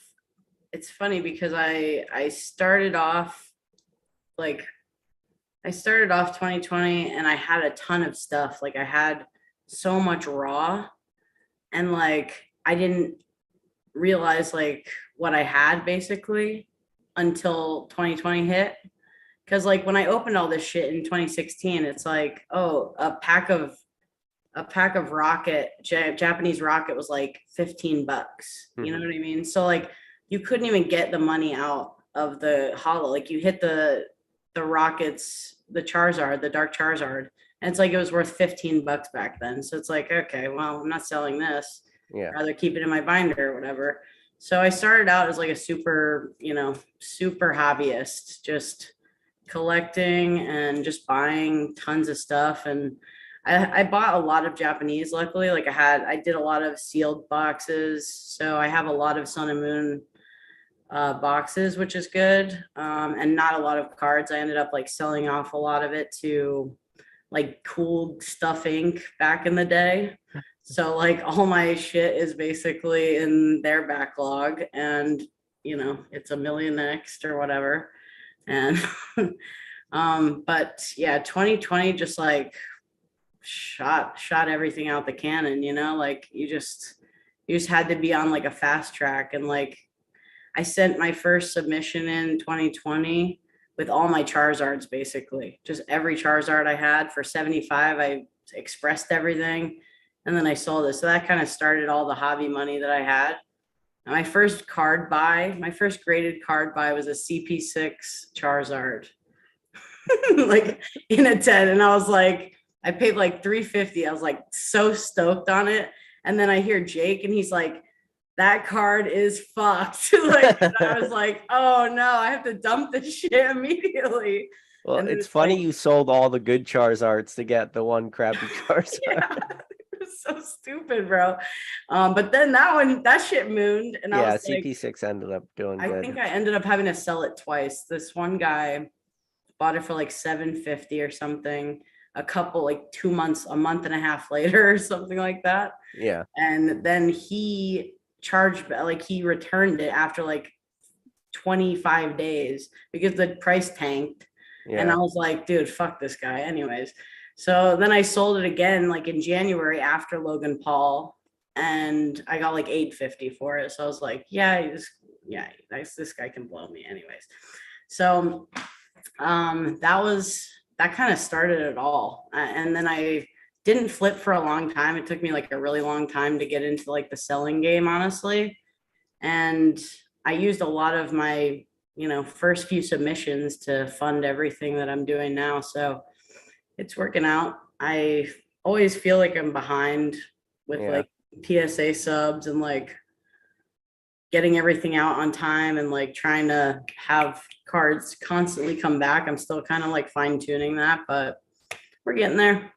it's funny because I started off like I started off 2020 and I had a ton of stuff. Like I had so much raw and like I didn't realize like what I had basically until 2020 hit. Cause like when I opened all this shit in 2016, it's like, oh, a pack of Japanese rocket was like $15. You know Mhm. what I mean? So like you couldn't even get the money out of the hollow. Like you hit the rockets, the Charizard, the dark Charizard, and it's like it was worth $15 back then. So it's like, okay, well, I'm not selling this. Yeah. I'd rather keep it in my binder or whatever. So I started out as like a super hobbyist, just collecting and just buying tons of stuff. And I bought a lot of Japanese, luckily. Like I did a lot of sealed boxes. So I have a lot of Sun and Moon boxes, which is good. And not a lot of cards. I ended up like selling off a lot of it to like Cool Stuff Inc. back in the day. So like all my shit is basically in their backlog and it's a million next or whatever. And but yeah, 2020 just like shot everything out the cannon, like you just had to be on like a fast track. And like I sent my first submission in 2020 with all my Charizards, basically just every Charizard I had for 75. I expressed everything, and then I sold it. So that kind of started all the hobby money that I had. And my first graded card buy was a CP6 Charizard, like in a 10. And I was like, I paid like $350. I was like so stoked on it. And then I hear Jake and he's like, that card is fucked. Like, I was like, oh no, I have to dump this shit immediately. Well, And it's funny you sold all the good Charizards to get the one crappy Charizard. Yeah, it was so stupid, bro. But then that shit mooned, and I was like, CP6 ended up doing good. I think I ended up having to sell it twice. This one guy bought it for like $750 or something. A couple, like 2 months, a month and a half later, or something like that. Yeah. And then he charged, like he returned it after like 25 days because the price tanked. Yeah. And I was like, dude, fuck this guy. Anyways. So then I sold it again, like in January after Logan Paul, and I got like $850 for it. So I was like, this guy can blow me anyways. So that kind of started it all. And then I didn't flip for a long time. It took me like a really long time to get into like the selling game, honestly. And I used a lot of my, first few submissions to fund everything that I'm doing now. So it's working out. I always feel like I'm behind with like PSA subs and like getting everything out on time and like trying to have cards constantly come back. I'm still kind of like fine tuning that, but we're getting there,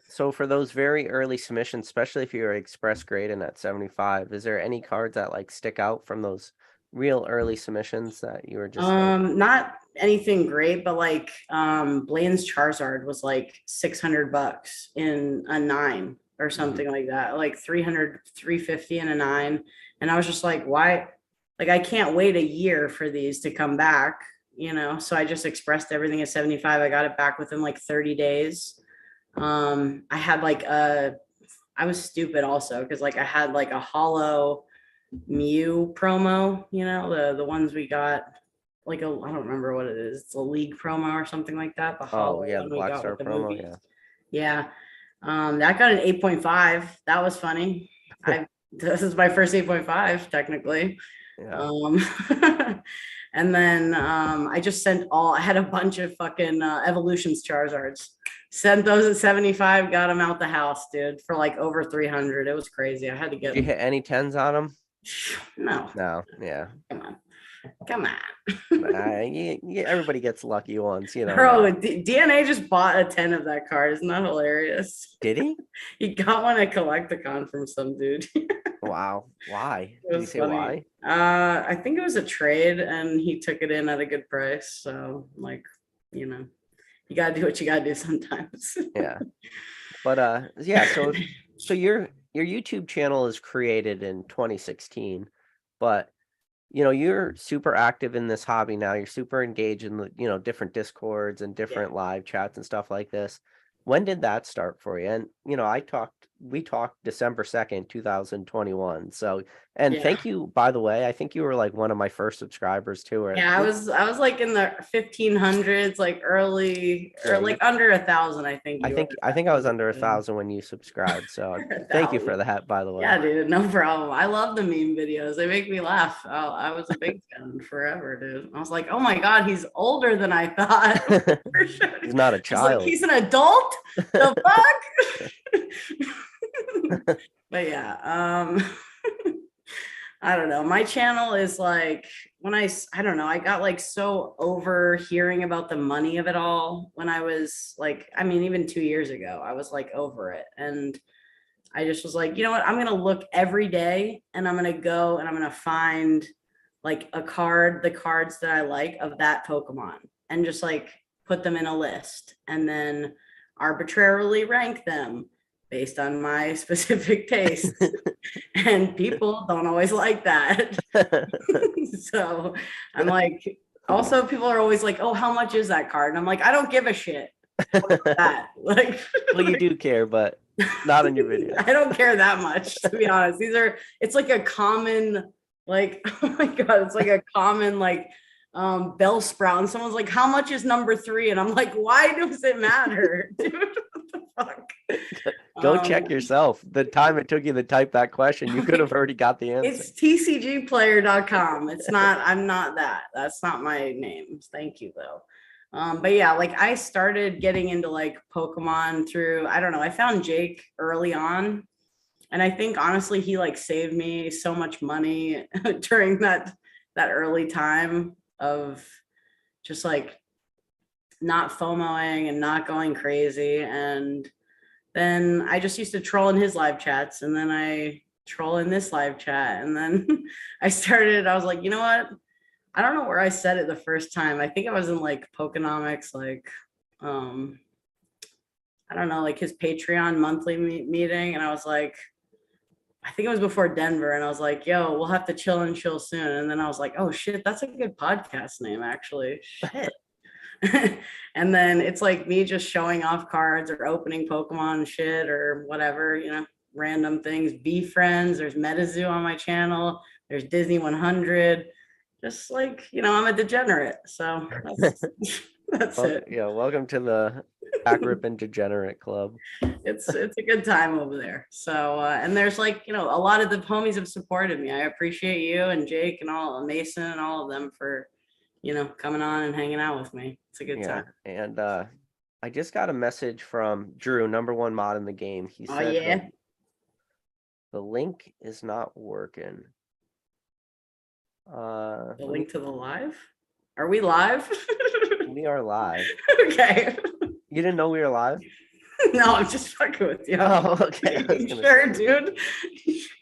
So for those very early submissions, especially if you're express grading at 75, is there any cards that like stick out from those real early submissions that you were just not anything great, but like Blaine's Charizard was like $600 in a 9 or something like that, like 350 in a 9. And I was just like, why? Like, I can't wait a year for these to come back, so I just expressed everything at 75. I got it back within like 30 days. I had like I was stupid also because like I had like a hollow Mew promo, the ones we got, like I don't remember what it is. It's a league promo or something like that. The Black Star promo. Movies. Yeah. That got an 8.5. That was funny. This is my first 8.5 technically. Yeah. And then I just I had a bunch of fucking Evolutions Charizards. Sent those at 75, got them out the house, dude, for like over 300. It was crazy. I had to get. Did you hit any 10s on them? No. Yeah. Come on. Everybody gets lucky once, Bro, DNA just bought a 10 of that card. Isn't that hilarious? Did he? He got one at Collecticon from some dude. Wow. Why? Did he say funny. Why? I think it was a trade and he took it in at a good price. So like, you gotta do what you gotta do sometimes. Yeah. But so your YouTube channel is created in 2016, but you're super active in this hobby now. You're super engaged in the, different Discords and different live chats and stuff like this. When did that start for you? And, we talked December 2nd, 2021. So, and thank you, by the way. I think you were like one of my first subscribers too. Yeah, I was like in the 1500s, like early or like under 1,000. I think I was under 1,000 when you subscribed. So thank you for that, by the way. Yeah, dude, no problem. I love the meme videos. They make me laugh. I was a big fan forever, dude. I was like, oh my God, he's older than I thought. For sure. He's not a child. He's an adult. The fuck? But yeah, I don't know. My channel is like when I don't know, I got like so over hearing about the money of it all when I was like, even 2 years ago, I was like over it. And I just was like, you know what? I'm going to look every day and I'm going to go and I'm going to find like the cards that I like of that Pokemon and just like put them in a list and then arbitrarily rank them based on my specific taste. And people don't always like that. So I'm like, also people are always like, oh, how much is that card? And I'm like, I don't give a shit. That like Well, you do care, but not in your video. I don't care that much, to be honest. It's like a common, like, oh my God, it's like a common, like, bell sprout. And someone's like, how much is number 3? And I'm like, why does it matter? Dude, what the fuck? Go check yourself. The time it took you to type that question, you could have already got the answer. It's tcgplayer.com. It's not, I'm not that. That's not my name. Thank you, though. But yeah, like I started getting into like Pokemon through, I don't know, I found Jake early on. And I think honestly, he like saved me so much money during that early time of just like not FOMOing and not going crazy. And then I just used to troll in his live chats, and then I troll in this live chat. And then I was like, you know what? I don't know where I said it the first time. I think I was in like Pokenomics, like, I don't know, like his Patreon monthly meeting. And I was like, I think it was before Denver. And I was like, yo, we'll have to chill and chill soon. And then I was like, oh shit, that's a good podcast name, actually. Shit. And then it's like me just showing off cards or opening Pokemon shit or whatever, you know, random things. Be friends. There's MetaZoo on my channel. There's Disney 100. Just like, you know, I'm a degenerate. So that's it. Yeah, welcome to the back ripping degenerate club. It's a good time over there. So and there's like, you know, a lot of the homies have supported me. I appreciate you and Jake and all Mason and all of them for, you know, coming on and hanging out with me. It's a good time. And I just got a message from Drew, #1 mod in the game. He said, yeah, the link is not working. The link to the live? Are we live? We are live. Okay. You didn't know we were live? No, I'm just fucking with you. Oh, okay. Sure, dude.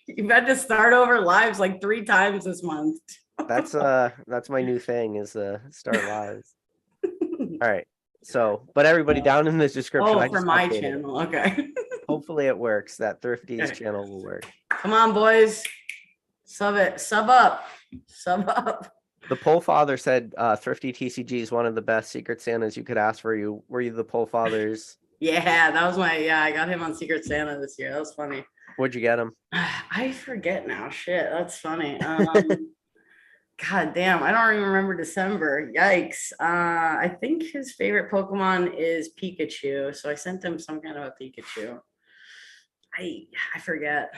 You've had to start over lives like 3 times this month. That's my new thing is start lives. All right. So, but everybody down in the description. Oh, for my channel. Okay. Hopefully it works. That Thrifty's channel will work. Come on, boys. Sub up. The Pole Father said Thrifty TCG is one of the best Secret Santas you could ask for. Were you the Pole Father's? Yeah, that was I got him on Secret Santa this year. That was funny. Where'd you get him? I forget now. Shit, that's funny. God damn, I don't even remember December. Yikes. I think his favorite Pokemon is Pikachu. So I sent him some kind of a Pikachu. I forget.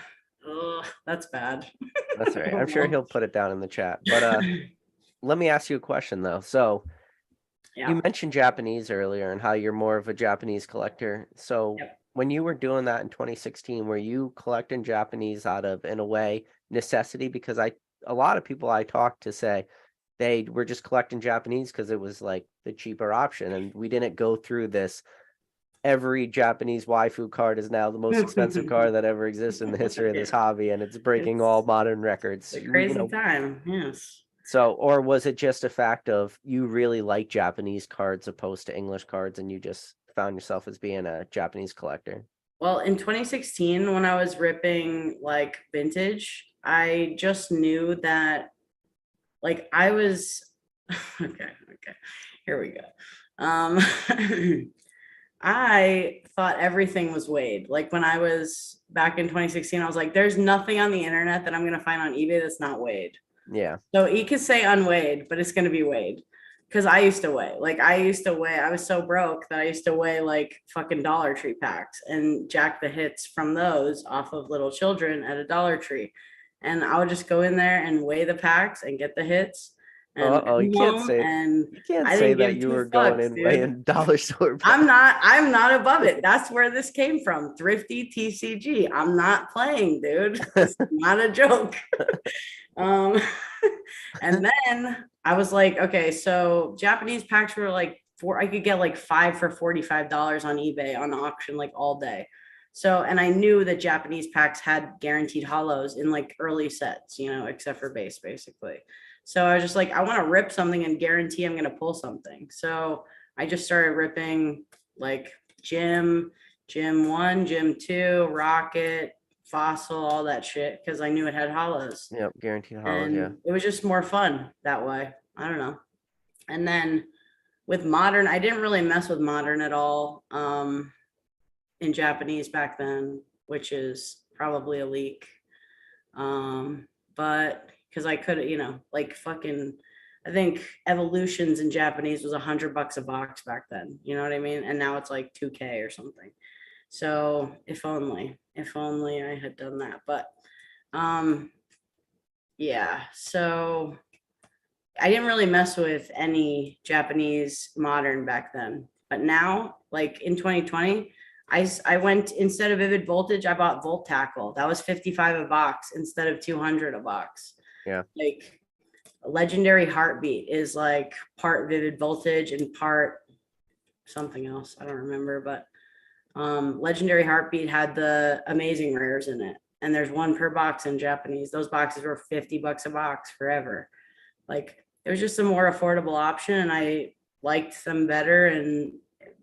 Oh, that's bad. That's all right. I'm sure he'll put it down in the chat. But let me ask you a question though. So you mentioned Japanese earlier and how you're more of a Japanese collector. So when you were doing that in 2016, were you collecting Japanese out of, in a way, necessity? Because a lot of people I talked to say they were just collecting Japanese because it was like the cheaper option, and we didn't go through this. Every Japanese waifu card is now the most expensive card that ever exists in the history of this hobby, and it's breaking all modern records. It's a crazy time, yes. So, or was it just a fact of you really like Japanese cards opposed to English cards, and you just found yourself as being a Japanese collector? Well, in 2016, when I was ripping like vintage, I just knew that like I was okay, here we go. I thought everything was weighed. Like when I was back in 2016, I was like, there's nothing on the internet that I'm going to find on eBay that's not weighed. Yeah. So you could say unweighed, but it's going to be weighed. Because I used to weigh. I was so broke that I used to weigh like fucking Dollar Tree packs and jack the hits from those off of little children at a Dollar Tree. And I would just go in there and weigh the packs and get the hits. You can't say that you were going in weighing dollar store packs. I'm not above it. That's where this came from. Thrifty TCG. I'm not playing, dude. It's not a joke. And then I was like, okay, so Japanese packs were like I could get like 5 for $45 on eBay on auction like all day. So, and I knew that Japanese packs had guaranteed hollows in like early sets, you know, except for base basically. So I was just like, I want to rip something and guarantee I'm going to pull something. So I just started ripping like Gym 1, Gym 2, Rocket, Fossil, all that shit, because I knew it had hollows. Yep, guaranteed hollows, yeah. It was just more fun that way. I don't know. And then with modern, I didn't really mess with modern at all in Japanese back then, which is probably a leak. But because I could, like fucking, I think Evolutions in Japanese was $100 a box back then. You know what I mean? And now it's like 2K or something. So if only I had done that. But yeah, so I didn't really mess with any Japanese modern back then. But now, like in 2020, I went, instead of Vivid Voltage, I bought Volt Tackle. That was 55 a box instead of 200 a box. Yeah. Like Legendary Heartbeat is like part Vivid Voltage and part something else. I don't remember, but Legendary Heartbeat had the amazing rares in it. And there's one per box in Japanese. Those boxes were $50 a box forever. Like it was just a more affordable option and I liked them better, and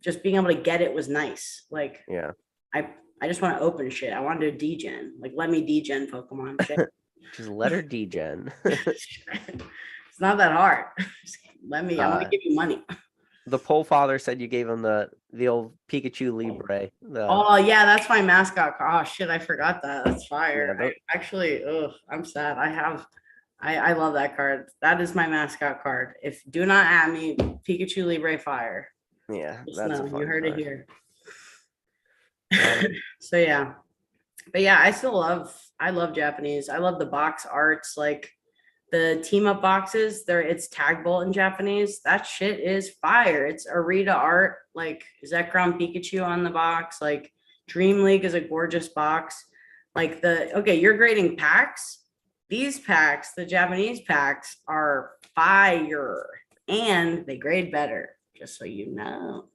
just being able to get it was nice. Like, yeah, I just want to open shit. I want to do degen. Like, let me degen Pokemon shit. just let her degen. It's not that hard. I'm gonna give you money. The Pole Father said you gave him the old Pikachu Libre. Oh yeah, that's my mascot card. Oh shit, I forgot that. That's fire. Yeah, I'm sad. I love that card. That is my mascot card. If do not at me, Pikachu Libre Fire. Yeah, that's a fun you heard card. it here. So yeah, but yeah, I love Japanese. I love the box arts, like the team up boxes. It's Tag Bolt in Japanese. That shit is fire. It's Arita art, like Zekrom Pikachu on the box. Like Dream League is a gorgeous box. Like you're grading packs. These packs, the Japanese packs, are fire and they grade better, just so you know.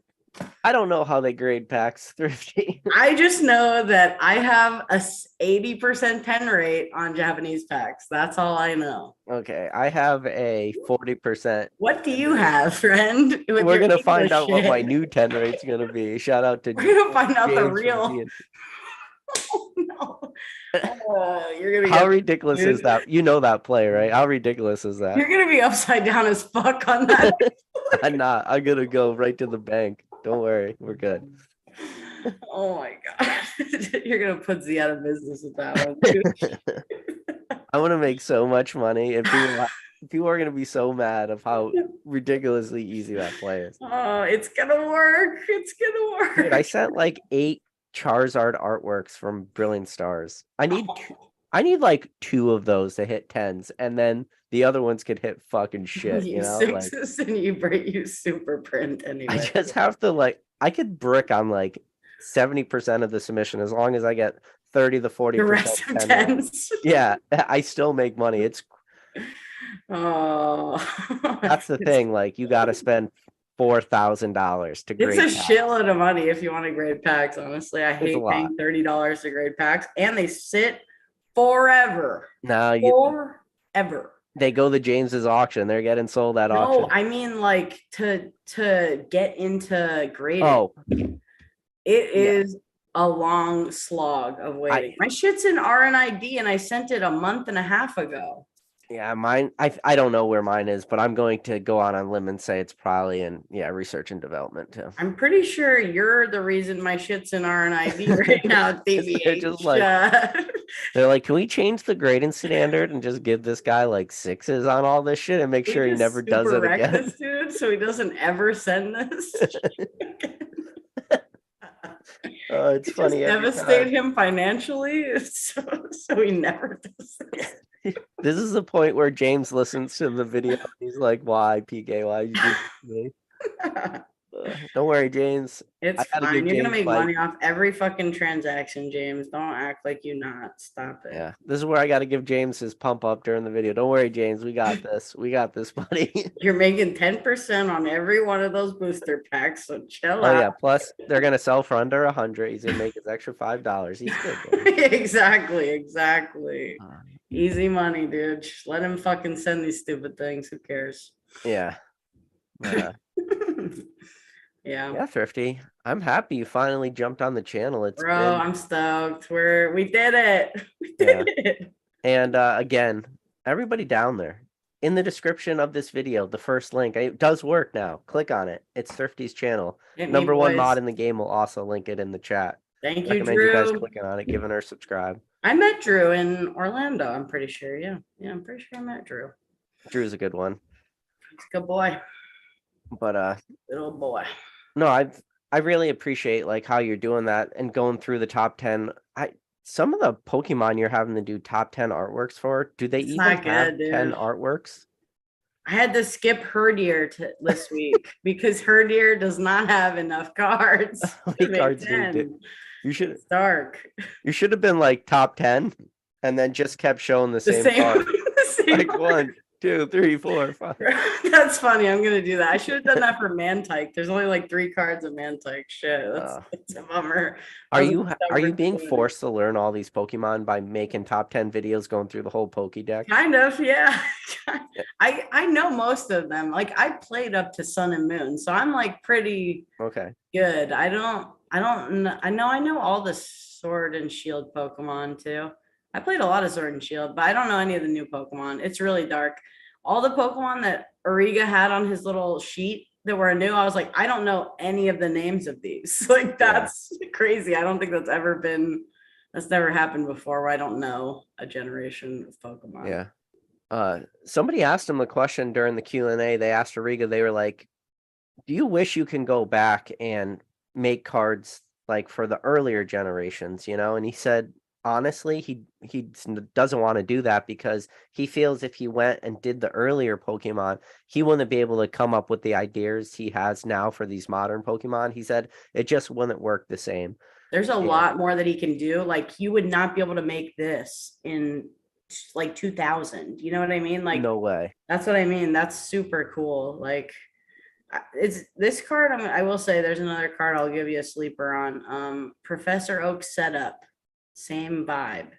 I don't know how they grade packs, Thrifty. I just know that I have a 80% pen rate on Japanese packs. That's all I know. Okay, I have a 40%. What do you have, friend? We're gonna find out what my new 10 rate's gonna be. Shout out to We're gonna find out James the real. Oh no. You're gonna How ridiculous is that? You know that play, right? How ridiculous is that? You're gonna be upside down as fuck on that. I'm not. I'm gonna go right to the bank. Don't worry, we're good. Oh my god. You're gonna put Z out of business with that one too. I want to make so much money, and people are gonna be so mad of how ridiculously easy that play is. Oh, it's gonna work. It's gonna work. Dude, I sent like 8 Charizard artworks from Brilliant Stars. I need like 2 of those to hit 10s, and then the other ones could hit fucking shit. You know, like, and you super print anyway. I just have to I could brick on like 70% of the submission as long as I get 30 to 40%. The rest of 10s. Yeah, I still make money. It's that's the thing. Like, you got to spend $4,000 to grade. It's a shitload of money if you want to grade packs. Honestly, I hate paying $30 to grade packs, and they sit forever. Forever. They go to James's auction. They're getting sold at auction. No, I mean like to get into grading. Oh, it is a long slog of waiting. My shit's in RNID, and I sent it a month and a half ago. Yeah, mine. I don't know where mine is, but I'm going to go out on a limb and say it's probably in research and development too. I'm pretty sure you're the reason my shit's in RNID right now. TBH. They're just they're like, can we change the grading standard and just give this guy like 6s on all this shit and make sure he never does it again? This dude, so he doesn't ever send this. It's funny. Devastate him financially, so he never does this. This is the point where James listens to the video. He's like, "Why, PK? Why did you do this to me?" Don't worry, James. It's fine. You're gonna make money off every fucking transaction, James. Don't act like you not. Stop it. Yeah, this is where I got to give James his pump up during the video. Don't worry, James. We got this. We got this, buddy. You're making 10% on every one of those booster packs, so chill out. Oh yeah. Plus, they're gonna sell for under 100. He's gonna make his extra $5. He's good. Exactly. Easy money, dude. Just let him fucking send these stupid things. Who cares? Yeah. Yeah, Thrifty. I'm happy you finally jumped on the channel. I'm stoked. We did it. We did it. And again, everybody down there, in the description of this video, the first link, it does work now. Click on it. It's Thrifty's channel. Hit me, #1 mod boys. in the game will also link it in the chat. Thank you, Recommend you guys Drew. clicking on it, giving her a subscribe. I met Drew in Orlando, I'm pretty sure. Yeah. Yeah, I'm pretty sure I met Drew. Drew's a good one. He's a good boy. But Little boy. no, I really appreciate like how you're doing that and going through the top 10. Some of the Pokemon you're having to do top 10 artworks for, do they It's even not have good, 10 dude. artworks? I had to skip Herdier this week because Herdier does not have enough cards. How to many make cards do you 10. do? It's dark. You should have been like top 10 and then just kept showing the same card. The same Like card. 1, 2, 3, 4, 5. That's funny. I'm gonna do that. I should have done that for Mantike. There's only like 3 cards of Mantike. Shit, that's a bummer. Are you being forced to learn all these Pokemon by making top 10 videos going through the whole Pokédex? Kind of, yeah. I know most of them. Like I played up to Sun and Moon, so I'm like pretty good. I know all the Sword and Shield Pokemon too. I played a lot of Sword and Shield, but I don't know any of the new Pokemon. It's really dark. All the Pokemon that Ariga had on his little sheet that were new, I was like, I don't know any of the names of these. Like that's crazy. I don't think that's never happened before where I don't know a generation of Pokemon. Yeah. Somebody asked him a question during the Q&A. They asked Ariga, they were like, do you wish you can go back and make cards like for the earlier generations, you know? And he said, honestly, he doesn't want to do that because he feels if he went and did the earlier Pokemon, he wouldn't be able to come up with the ideas he has now for these modern Pokemon. He said it just wouldn't work the same. There's a lot more that he can do. Like you would not be able to make this in like 2000. You know what I mean? Like no way. That's what I mean. That's super cool. Like it's this card. I will say there's another card I'll give you a sleeper on. Professor Oak setup. Same vibe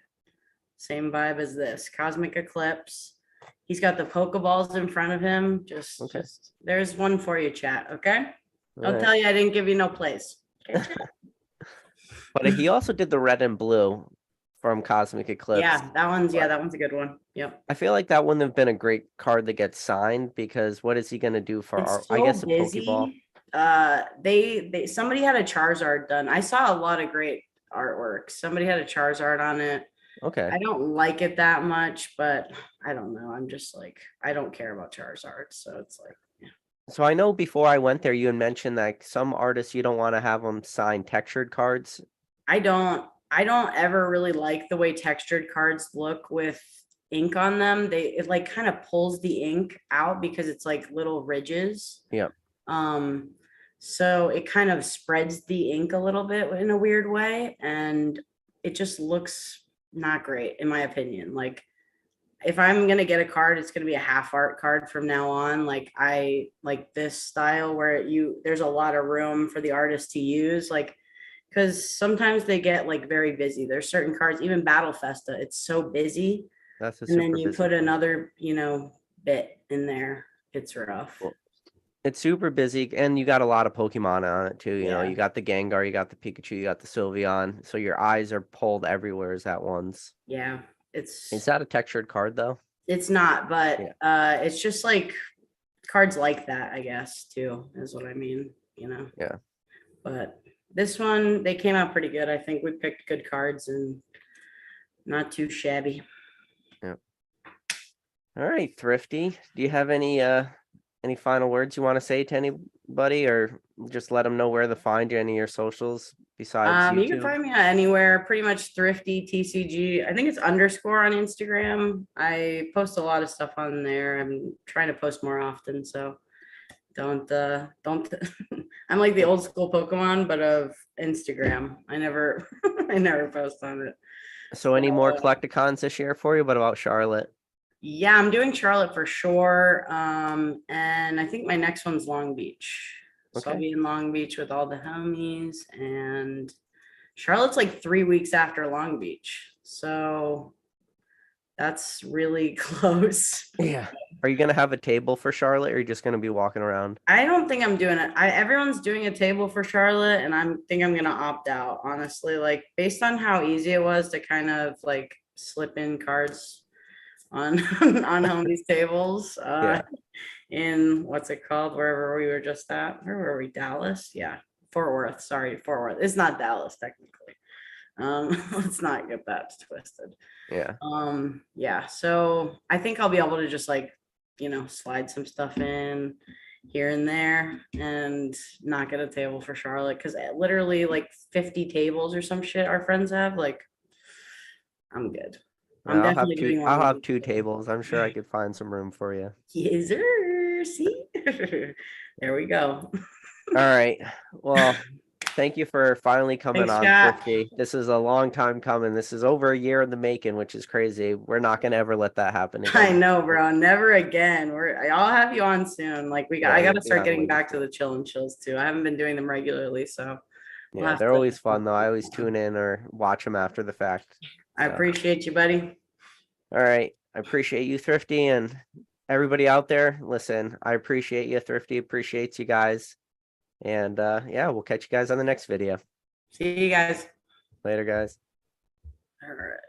as this Cosmic Eclipse. He's got the Pokeballs in front of him. Just there's one for you, chat. Okay. I'll tell you, I didn't give you no place. Okay, but he also did the red and blue from Cosmic Eclipse. Yeah, that one's a good one. Yep. I feel like that wouldn't have been a great card to get signed because what is he going to do for I guess a Pokeball? Somebody had a Charizard done. I saw a lot of great artwork. Somebody had a Charizard on it. Okay. I don't like it that much, but I don't know. I'm just like, I don't care about Charizard. So it's like, yeah. So I know before I went there, you had mentioned that some artists, you don't want to have them sign textured cards. I don't ever really like the way textured cards look with ink on them. It like kind of pulls the ink out because it's like little ridges. Yeah. So it kind of spreads the ink a little bit in a weird way, and it just looks not great in my opinion. Like if I'm going to get a card, it's going to be a half art card from now on. Like I like this style where there's a lot of room for the artist to use, like, because sometimes they get like very busy. There's certain cards, even Battle Festa, it's so busy. And then you put another, bit in there. It's rough. Well, it's super busy, and you got a lot of Pokemon on it too. You know, you got the Gengar, you got the Pikachu, you got the Sylveon. So your eyes are pulled everywhere at once. Yeah. Is that a textured card though? It's not, but it's just like cards like that, I guess, too, is what I mean, Yeah. But this one, they came out pretty good. I think we picked good cards and not too shabby. Yeah. All right, Thrifty. Do you have any final words you want to say to anybody, or just let them know where to find you, any of your socials besides YouTube? You can find me anywhere, pretty much Thrifty TCG. I think it's _ on Instagram. I post a lot of stuff on there. I'm trying to post more often, so don't I'm like the old school Pokemon, but of Instagram. I never post on it. So any more collecticons this year for you? What about Charlotte? Yeah, I'm doing Charlotte for sure. And I think my next one's Long Beach. So I'll be in Long Beach with all the homies, and Charlotte's like 3 weeks after Long Beach. So that's really close. Yeah. Are you going to have a table for Charlotte, or are you just going to be walking around? I don't think I'm doing it. Everyone's doing a table for Charlotte, and I think I'm going to opt out, honestly. Like based on how easy it was to kind of like slip in cards on on home these tables. Yeah. In what's it called? Wherever we were just at. Where were we? Dallas? Yeah. Fort Worth. Sorry, Fort Worth. It's not Dallas technically. Let's not get that twisted. Yeah. Yeah. So I think I'll be able to just like, slide some stuff in here and there and not get a table for Charlotte because literally like 50 tables or some shit our friends have. Like, I'm good. I'm definitely doing one I'll of have those. 2 tables. I'm sure I could find some room for you. Yes, sir. See, there we go. All right. Well, thank you for finally coming Thanks, on, chat. Thrifty. This is a long time coming. This is over a year in the making, which is crazy. We're not gonna ever let that happen I again. know, bro. Never again. I'll have you on soon. Like Yeah, I you'll gotta be start on getting way back to soon. the chill and chills too. I haven't been doing them regularly, so we'll Yeah, have they're to. always fun though. I always tune in or watch them after the fact. I So, appreciate you, buddy. all right. I appreciate you, Thrifty, and everybody out there. Listen, I appreciate you, Thrifty. Appreciates you guys. And yeah, we'll catch you guys on the next video. See you guys. Later, guys. All right.